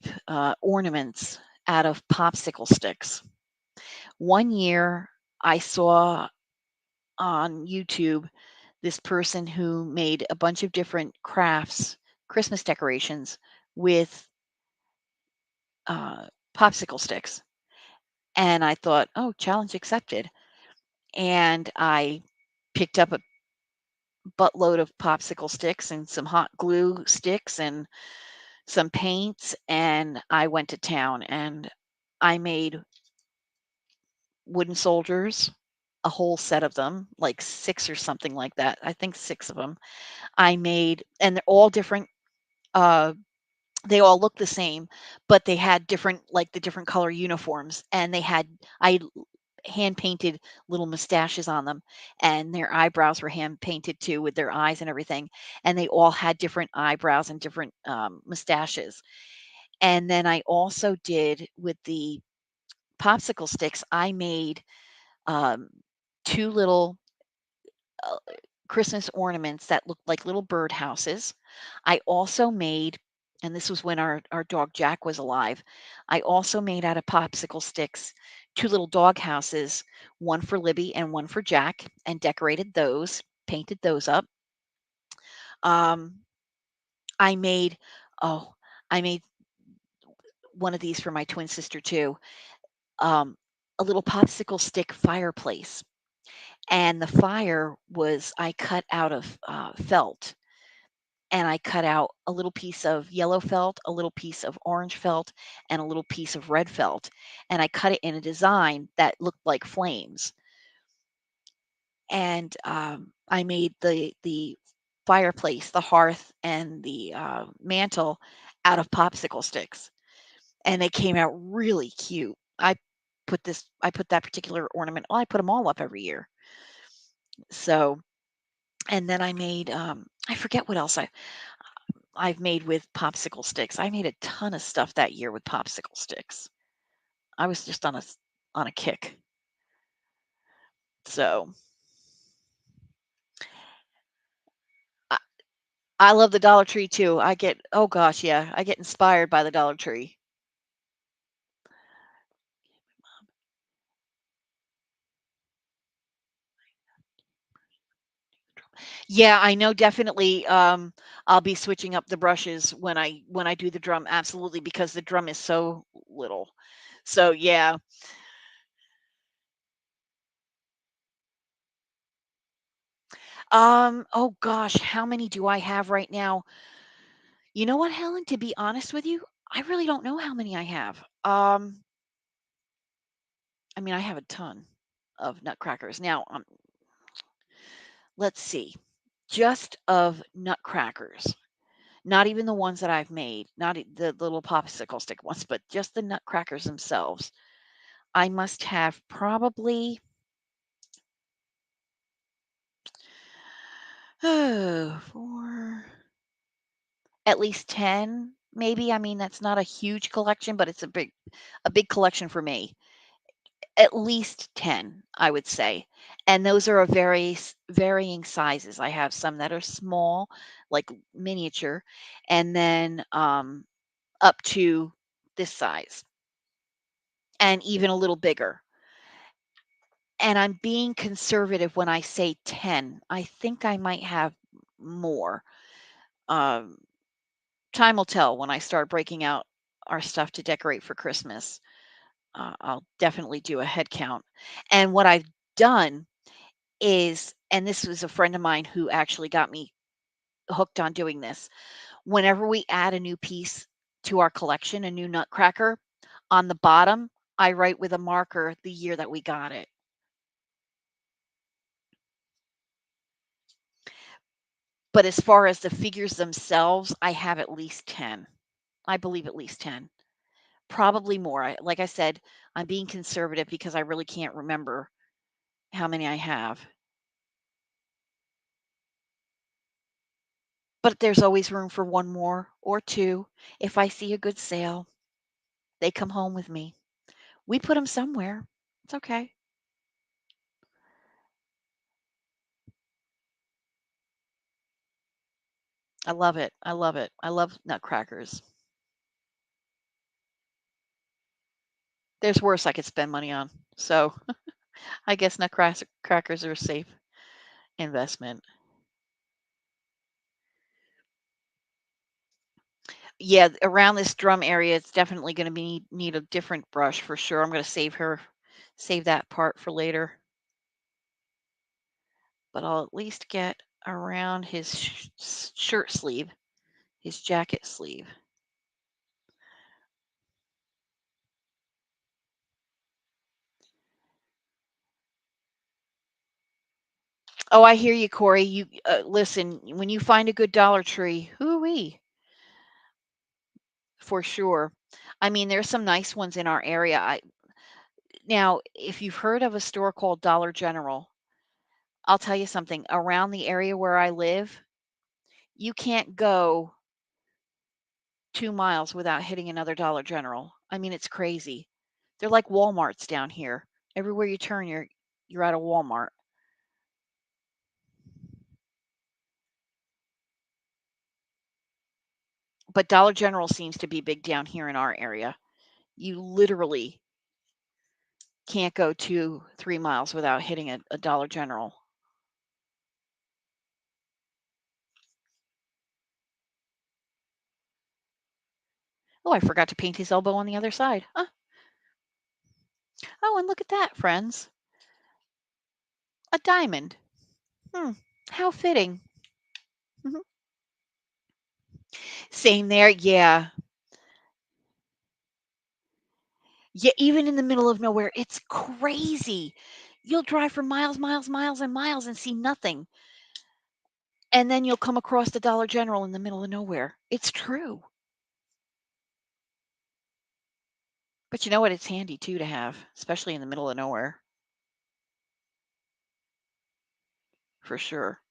ornaments out of popsicle sticks. One year, I saw on YouTube this person who made a bunch of different crafts, Christmas decorations with, uh, popsicle sticks, and I thought, "Oh, challenge accepted." And I picked up a buttload of popsicle sticks and some hot glue sticks and some paints, and I went to town and I made wooden soldiers, a whole set of them, like 6 or something like that. I think 6 of them. I made and they're all different, uh, they all look the same, but they had different like, the different color uniforms, and they had I hand painted little mustaches on them, and their eyebrows were hand painted too with their eyes and everything, and they all had different eyebrows and different, mustaches. And then I also did with the popsicle sticks, I made, um, 2 little, uh, Christmas ornaments that looked like little birdhouses. I also made and this was when our dog Jack was alive. I also made out of popsicle sticks 2 little dog houses, one for Libby and one for Jack, and decorated those, painted those up. Um, I made oh, I made one of these for my twin sister too, a little popsicle stick fireplace, and the fire was I cut out of, felt. And I cut out a little piece of yellow felt, a little piece of orange felt, and a little piece of red felt, and I cut it in a design that looked like flames. And, I made the fireplace, the hearth, and the, mantle out of popsicle sticks, and they came out really cute. I put that particular ornament well, I put them all up every year. So and then I made, I forget what else I've made with popsicle sticks. I made a ton of stuff that year with popsicle sticks. I was just on a kick. So, I I love the Dollar Tree too. I get oh gosh, yeah, I get inspired by the Dollar Tree. Yeah, I know definitely, I'll be switching up the brushes when I do the drum, absolutely, because the drum is so little. So, yeah. Oh gosh, how many do I have right now? You know what, Helen? To be honest with you, I really don't know how many I have. I mean, I have a ton of nutcrackers. Now, let's see. Just of nutcrackers, not even the ones that I've made, not the little popsicle stick ones, but just the nutcrackers themselves. I must have probably four, at least 10, maybe. I mean, that's not a huge collection, but it's a big collection for me. At least 10, I would say, and those are of varying sizes. I have some that are small, like miniature, and then, up to this size, and even a little bigger, and I'm being conservative when I say 10. I think I might have more. Um, Time will tell when I start breaking out our stuff to decorate for Christmas. I'll definitely do a head count, and what I've done is and this was a friend of mine who actually got me hooked on doing this. Whenever we add a new piece to our collection, a new nutcracker, on the bottom, I write with a marker the year that we got it. But as far as the figures themselves, I have at least 10. I believe at least 10. Probably more. Like I said, I'm being conservative because I really can't remember how many I have. But there's always room for one more or two. If I see a good sale, they come home with me. We put them somewhere. It's okay. I love it. I love it. I love nutcrackers. There's worse I could spend money on. So I guess nutcrackers are a safe investment. Yeah, around this drum area, it's definitely going to be need a different brush for sure. I'm going to save that part for later. But I'll at least get around his shirt sleeve, his jacket sleeve. Oh, I hear you, Corey. You listen, when you find a good Dollar Tree, hoo-wee, for sure. I mean, there's some nice ones in our area. Now, if you've heard of a store called Dollar General, I'll tell you something. Around the area where I live, you can't go 2 miles without hitting another Dollar General. I mean, it's crazy. They're like Walmarts down here. Everywhere you turn, you're at a Walmart. But Dollar General seems to be big down here in our area. You literally can't go 2, 3 miles without hitting a Dollar General. Oh, I forgot to paint his elbow on the other side. Huh. Oh, and look at that, friends. A diamond. Hmm. How fitting. Mhm. Same there. Yeah. Yeah, even in the middle of nowhere, it's crazy. You'll drive for miles, miles, miles, and miles and see nothing. And then you'll come across the Dollar General in the middle of nowhere. It's true. But you know what? It's handy too to have, especially in the middle of nowhere, for sure.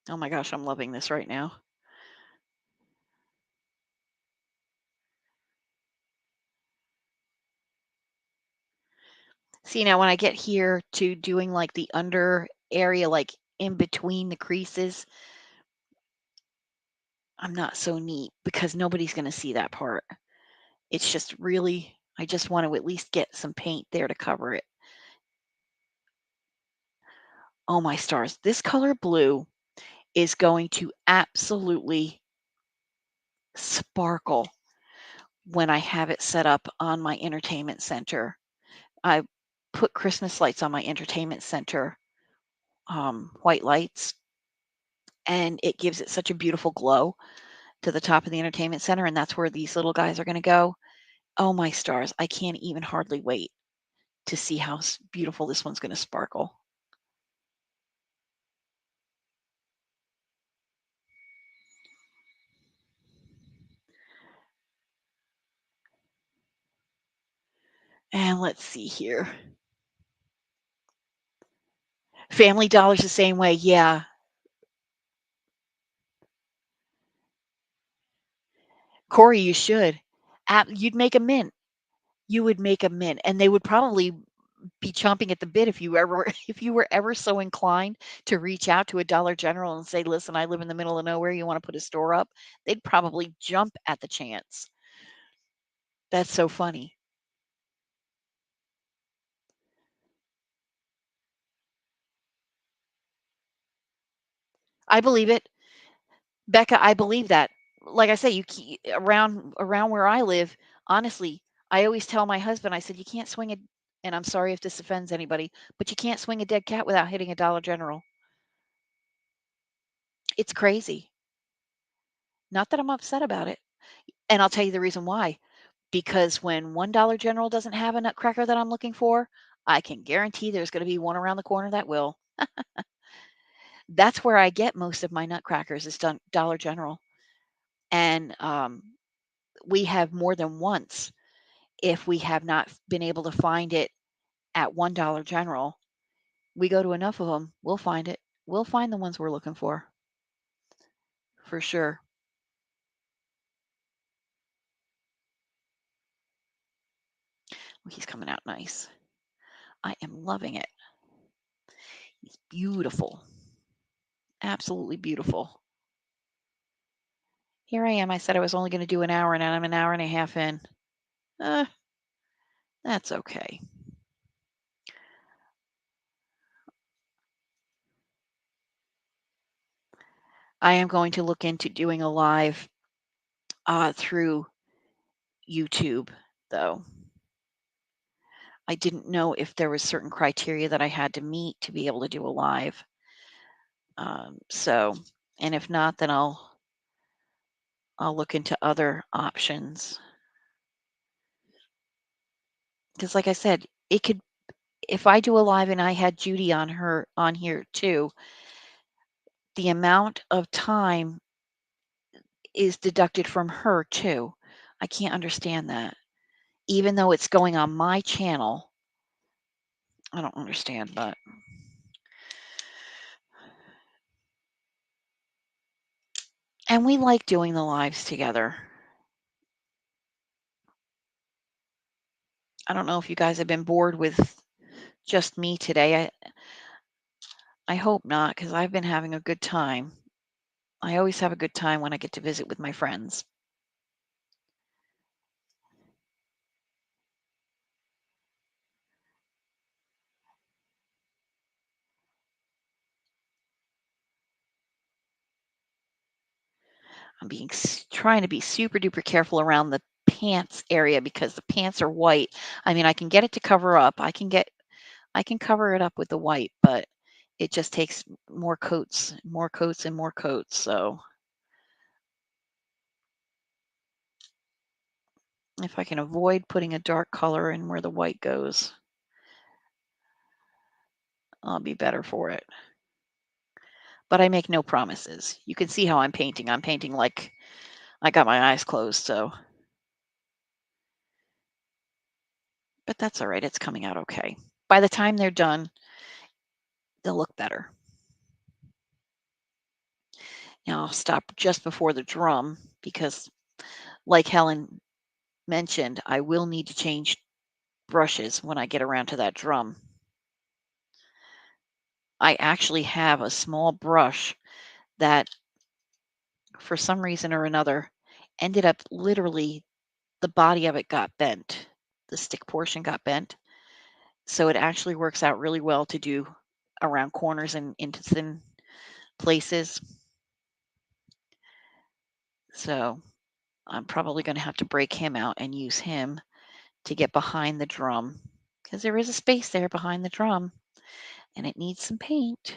Oh my gosh, I'm loving this right now. See, now when I get here to doing like the under area, like in between the creases, I'm not so neat because nobody's going to see that part. It's just really, I just want to at least get some paint there to cover it. Oh my stars. This color blue is going to absolutely sparkle when I have it set up on my entertainment center. I put Christmas lights on my entertainment center, white lights, and it gives it such a beautiful glow to the top of the entertainment center, and that's where these little guys are going to go. Oh my stars, I can't even hardly wait to see how beautiful this one's going to sparkle. And let's see here. Family Dollar's the same way. Yeah. Corey, you should. You'd make a mint. You would make a mint, and they would probably be chomping at the bit if you ever if you were ever so inclined to reach out to a Dollar General and say, "Listen, I live in the middle of nowhere. You want to put a store up?" They'd probably jump at the chance. That's so funny. I believe it. Becca, I believe that. Like I say, around where I live, honestly, I always tell my husband, I said, "You can't swing And I'm sorry if this offends anybody, but you can't swing a dead cat without hitting a Dollar General. It's crazy. Not that I'm upset about it. And I'll tell you the reason why. Because when one Dollar General doesn't have a nutcracker that I'm looking for, I can guarantee there's going to be one around the corner that will. That's where I get most of my nutcrackers is Dollar General. And we have more than once, if we have not been able to find it at one Dollar General, we go to enough of them, we'll find it. We'll find the ones we're looking for sure. He's coming out nice. I am loving it. He's beautiful. Absolutely beautiful. Here I am. I said I was only going to do an hour, and I'm an hour and a half in. Uh, that's okay. I am going to look into doing a live through YouTube, though. I didn't know if there was certain criteria that I had to meet to be able to do a live. So, and if not, then I'll look into other options. Because, like I said, it could if I do a live and I had Judy on here too, the amount of time is deducted from her too. I can't understand that. Even though it's going on my channel, I don't understand, but and we like doing the lives together. I don't know if you guys have been bored with just me today. I hope not, because I've been having a good time. I always have a good time when I get to visit with my friends. I'm trying to be super duper careful around the pants area because the pants are white. I mean, I can get it to cover up. I can cover it up with the white, but it just takes more coats, more coats, and more coats. So if I can avoid putting a dark color in where the white goes, I'll be better for it. But I make no promises. You can see how I'm painting. I'm painting like I got my eyes closed, so but that's all right. It's coming out okay. By the time they're done, they'll look better. Now I'll stop just before the drum because, like Helen mentioned, I will need to change brushes when I get around to that drum. I actually have a small brush that, for some reason or another, ended up literally the body of it got bent. The stick portion got bent. So it actually works out really well to do around corners and into thin places. So I'm probably going to have to break him out and use him to get behind the drum because there is a space there behind the drum and it needs some paint.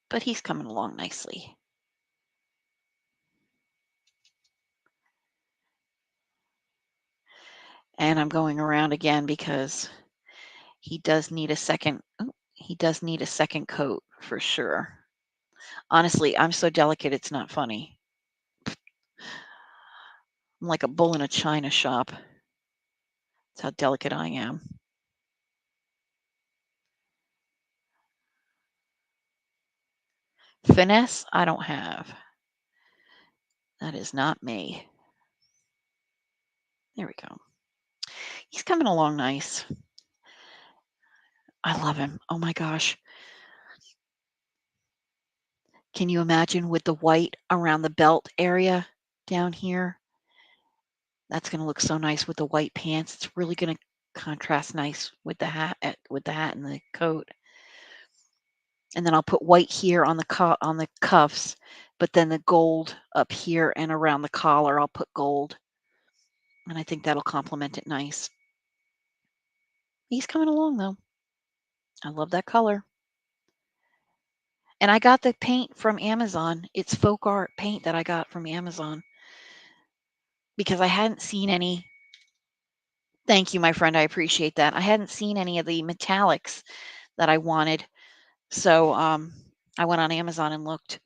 But he's coming along nicely. And I'm going around again because he does need a second. He does need a second coat for sure. Honestly, I'm so delicate, it's not funny. I'm like a bull in a china shop. That's how delicate I am. Finesse, I don't have. That is not me. There we go. He's coming along nice. I love him. Oh my gosh. Can you imagine with the white around the belt area down here? That's going to look so nice with the white pants. It's really going to contrast nice with the hat and the coat. And then I'll put white here on the on the cuffs, but then the gold up here and around the collar, I'll put gold, and I think that'll complement it nice. He's coming along though. I love that color. And I got the paint from Amazon. It's folk art paint that I got from Amazon because I hadn't seen any. Thank you, my friend. I appreciate that. I hadn't seen any of the metallics that I wanted. So I went on Amazon and looked.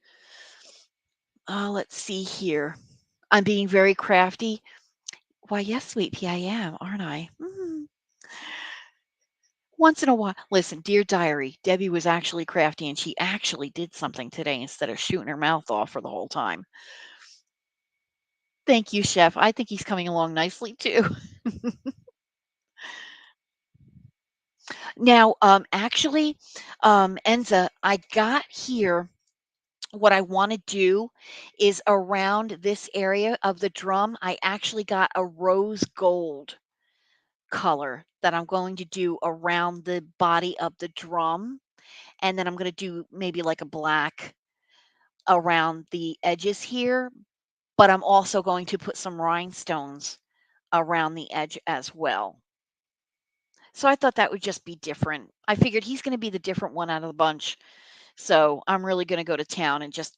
Let's see here. I'm being very crafty. Why, yes, sweet pea, I am, aren't I? Once in a while. Listen, dear diary, Debbie was actually crafty and she actually did something today instead of shooting her mouth off for the whole time. Thank you, chef. I think he's coming along nicely too. Now, actually, Enza, I got here. What I want to do is around this area of the drum, I actually got a rose gold color that I'm going to do around the body of the drum. And then I'm going to do maybe like a black around the edges here. But I'm also going to put some rhinestones around the edge as well. So I thought that would just be different. I figured he's going to be the different one out of the bunch. So I'm really going to go to town and just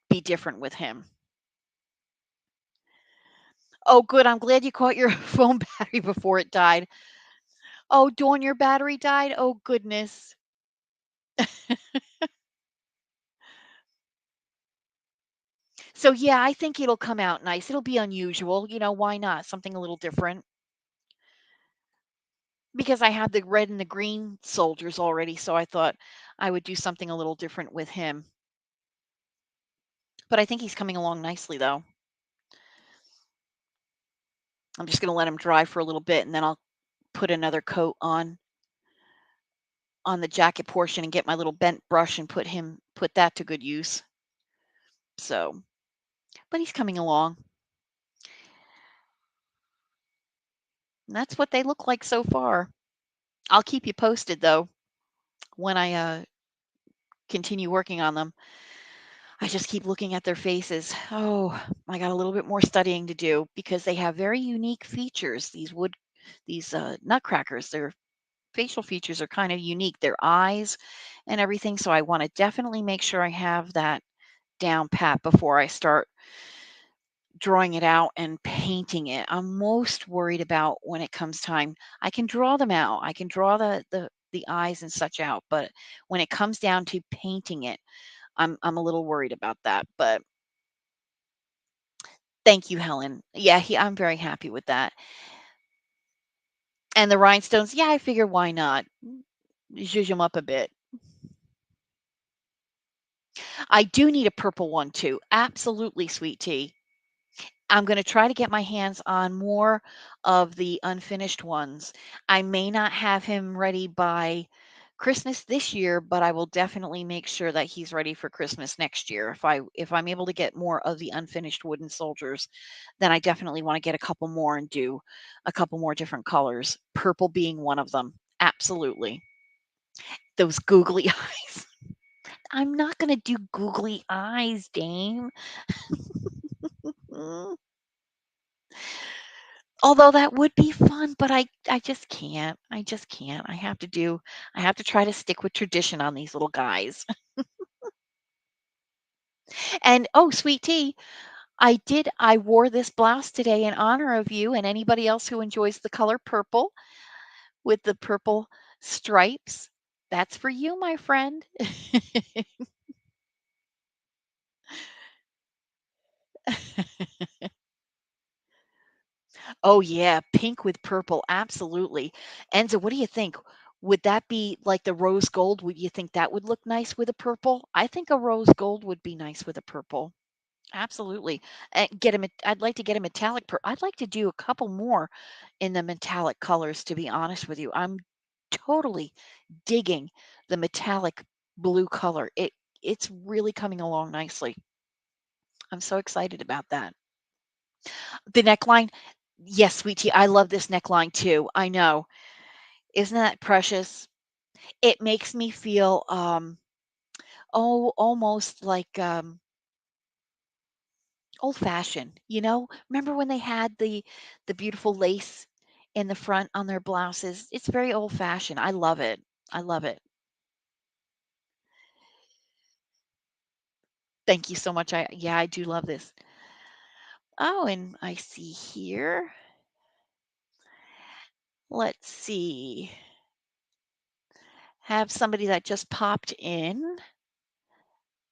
be different with him. Oh, good. I'm glad you caught your phone battery before it died. Oh, Dawn, your battery died? Oh, goodness. So, yeah, I think it'll come out nice. It'll be unusual. Why not? Something a little different. Because I had the red and the green soldiers already, so I thought I would do something a little different with him. But I think he's coming along nicely, though. I'm just going to let him dry for a little bit, and then I'll put another coat on the jacket portion and get my little bent brush and put that to good use. So, but he's coming along. And that's what they look like so far. I'll keep you posted though when I continue working on them. I just keep looking at their faces. Oh, I got a little bit more studying to do because they have very unique features. These nutcrackers, their facial features are kind of unique. Their eyes and everything. So I want to definitely make sure I have that down pat before I start drawing it out and painting it. I'm most worried about when it comes time. I can draw them out. I can draw the eyes and such out, but when it comes down to painting it, I'm a little worried about that. But thank you, Helen. Yeah, I'm very happy with that. And the rhinestones, yeah, I figure why not? Zhuzh them up a bit. I do need a purple one too. Absolutely, sweet tea. I'm going to try to get my hands on more of the unfinished ones. I may not have him ready by Christmas this year, but I will definitely make sure that he's ready for Christmas next year. If I'm able to get more of the unfinished wooden soldiers, then I definitely want to get a couple more and do a couple more different colors, purple being one of them. Absolutely. Those googly eyes. I'm not going to do googly eyes, Dame. Mm. Although that would be fun, but I just can't. I just can't. I have to try to stick with tradition on these little guys. And oh, sweet tea, I wore this blouse today in honor of you and anybody else who enjoys the color purple with the purple stripes. That's for you, my friend. Oh yeah, pink with purple, absolutely. Enza, what do you think? Would that be like the rose gold? Would you think that would look nice with a purple? I think a rose gold would be nice with a purple. Absolutely. And I'd like to get a metallic I'd like to do a couple more in the metallic colors, to be honest with you. I'm totally digging the metallic blue color. It's really coming along nicely. I'm so excited about that. The neckline, yes, sweet tea. I love this neckline too. I know. Isn't that precious? It makes me feel Oh, almost like, old-fashioned, you know? Remember when they had the beautiful lace in the front on their blouses? It's very old-fashioned. I love it. I love it. Thank you so much. I do love this. Oh, and I see here. Let's see. Have somebody that just popped in,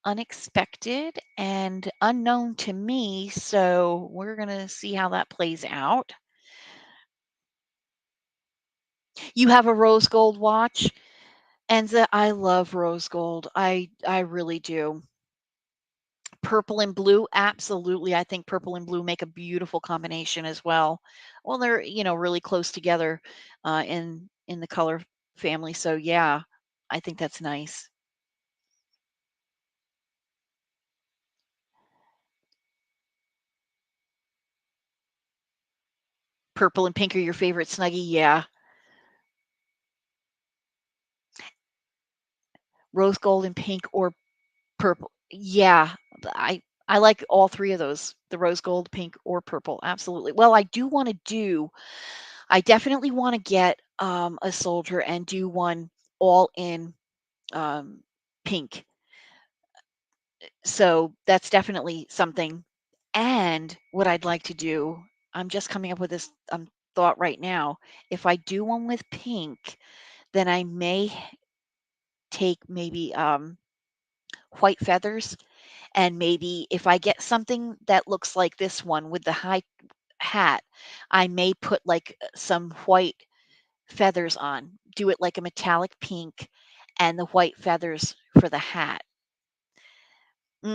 unexpected and unknown to me, so we're gonna see how that plays out. You have a rose gold watch? Enza, I love rose gold. I really do. Purple and blue, absolutely. I think purple and blue make a beautiful combination as well. Well, they're, really close together in the color family. So yeah, I think that's nice. Purple and pink are your favorite snuggie? Yeah. Rose gold and pink or purple. Yeah. I like all three of those. The rose gold, pink, or purple. Absolutely. Well, I definitely want to get a soldier and do one all in um, pink. So that's definitely something. And what I'd like to do, I'm just coming up with this thought right now. If I do one with pink, then I may take maybe white feathers. And maybe if I get something that looks like this one with the high hat, I may put like some white feathers on, do it like a metallic pink and the white feathers for the hat.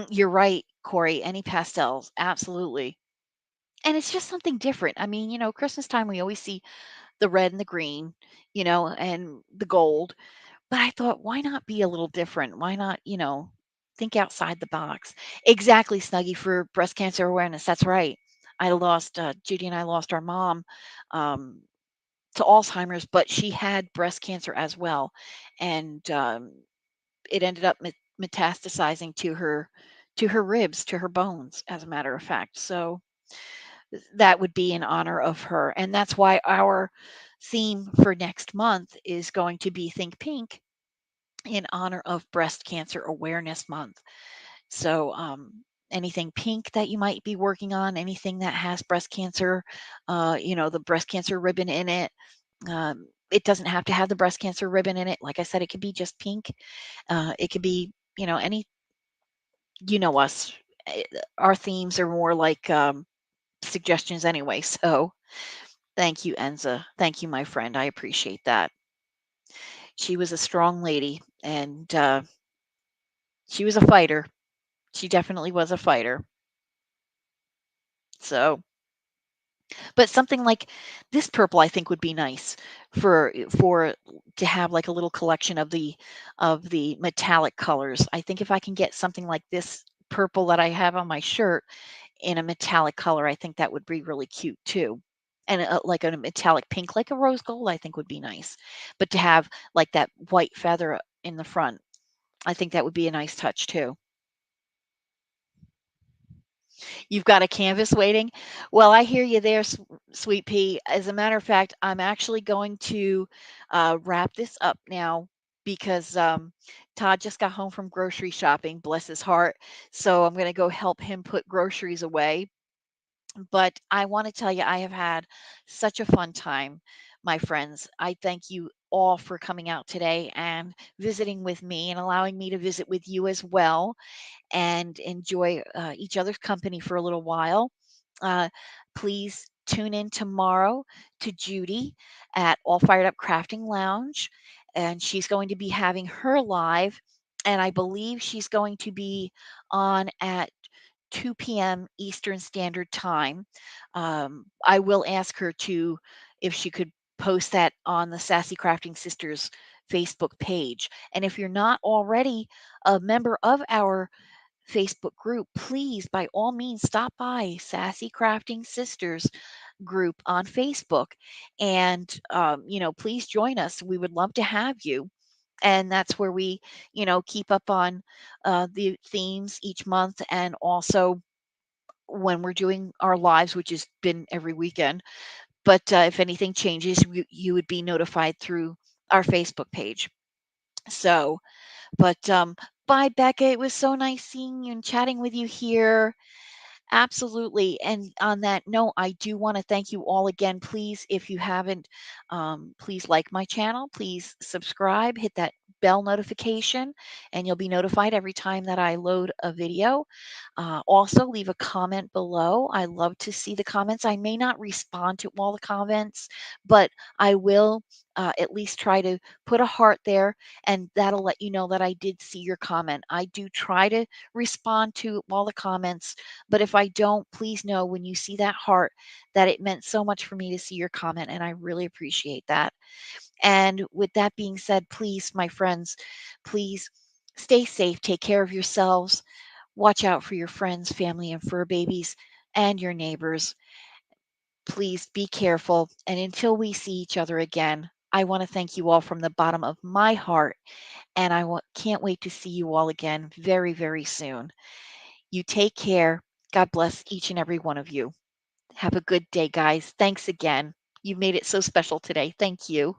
You're right, Corey. Any pastels, absolutely. And it's just something different. I mean, Christmas time, we always see the red and the green, and the gold. But I thought, why not be a little different? Why not, think outside the box? Exactly, Snuggie, for breast cancer awareness. That's right. Judy and I lost our mom um, to Alzheimer's, but she had breast cancer as well. And it ended up metastasizing to her ribs, to her bones, as a matter of fact. So that would be in honor of her. And that's why our theme for next month is going to be Think Pink in honor of Breast Cancer Awareness Month. So, anything pink that you might be working on, anything that has breast cancer, the breast cancer ribbon in it. It doesn't have to have the breast cancer ribbon in it. Like I said, it could be just pink. It could be, any, us. eh, Our themes are more like suggestions anyway. So, thank you, Enza. Thank you, my friend. I appreciate that. She was a strong lady, and she was a fighter. She definitely was a fighter. So, but something like this purple, I think, would be nice for to have like a little collection of the metallic colors. I think if I can get something like this purple that I have on my shirt in a metallic color, I think that would be really cute too. And like a metallic pink, like a rose gold, I think would be nice. But to have like that white feather in the front, I think that would be a nice touch too. You've got a canvas waiting? Well, I hear you there, Sweet Pea. As a matter of fact, I'm actually going to wrap this up now because Todd just got home from grocery shopping, bless his heart. So I'm going to go help him put groceries away. But I want to tell you, I have had such a fun time, my friends. I thank you all for coming out today and visiting with me and allowing me to visit with you as well and enjoy each other's company for a little while. Uh, Please tune in tomorrow to Judy at All Fired Up Crafting Lounge, and she's going to be having her live. And I believe she's going to be on at 2 p.m. Eastern Standard Time. I will ask her to if she could post that on the Sassy Crafting Sisters Facebook page. And if you're not already a member of our Facebook group, please, by all means, stop by Sassy Crafting Sisters group on Facebook and, please join us. We would love to have you. And that's where we, keep up on the themes each month, and also when we're doing our lives, which has been every weekend. But if anything changes, you would be notified through our Facebook page. So, but bye, Becca. It was so nice seeing you and chatting with you here. Absolutely. And on that note, I do want to thank you all again. Please, if you haven't, please like my channel. Please subscribe, hit that bell notification, and you'll be notified every time that I load a video. Also, leave a comment below. I love to see the comments. I may not respond to all the comments, but I will at least try to put a heart there, and that'll let you know that I did see your comment. I do try to respond to all the comments, but if I don't, please know when you see that heart that it meant so much for me to see your comment, and I really appreciate that. And with that being said, please, my friends, please stay safe, take care of yourselves, watch out for your friends, family, and fur babies, and your neighbors. Please be careful. And until we see each other again, I want to thank you all from the bottom of my heart. And can't wait to see you all again very, very soon. You take care. God bless each and every one of you. Have a good day, guys. Thanks again. You made it so special today. Thank you.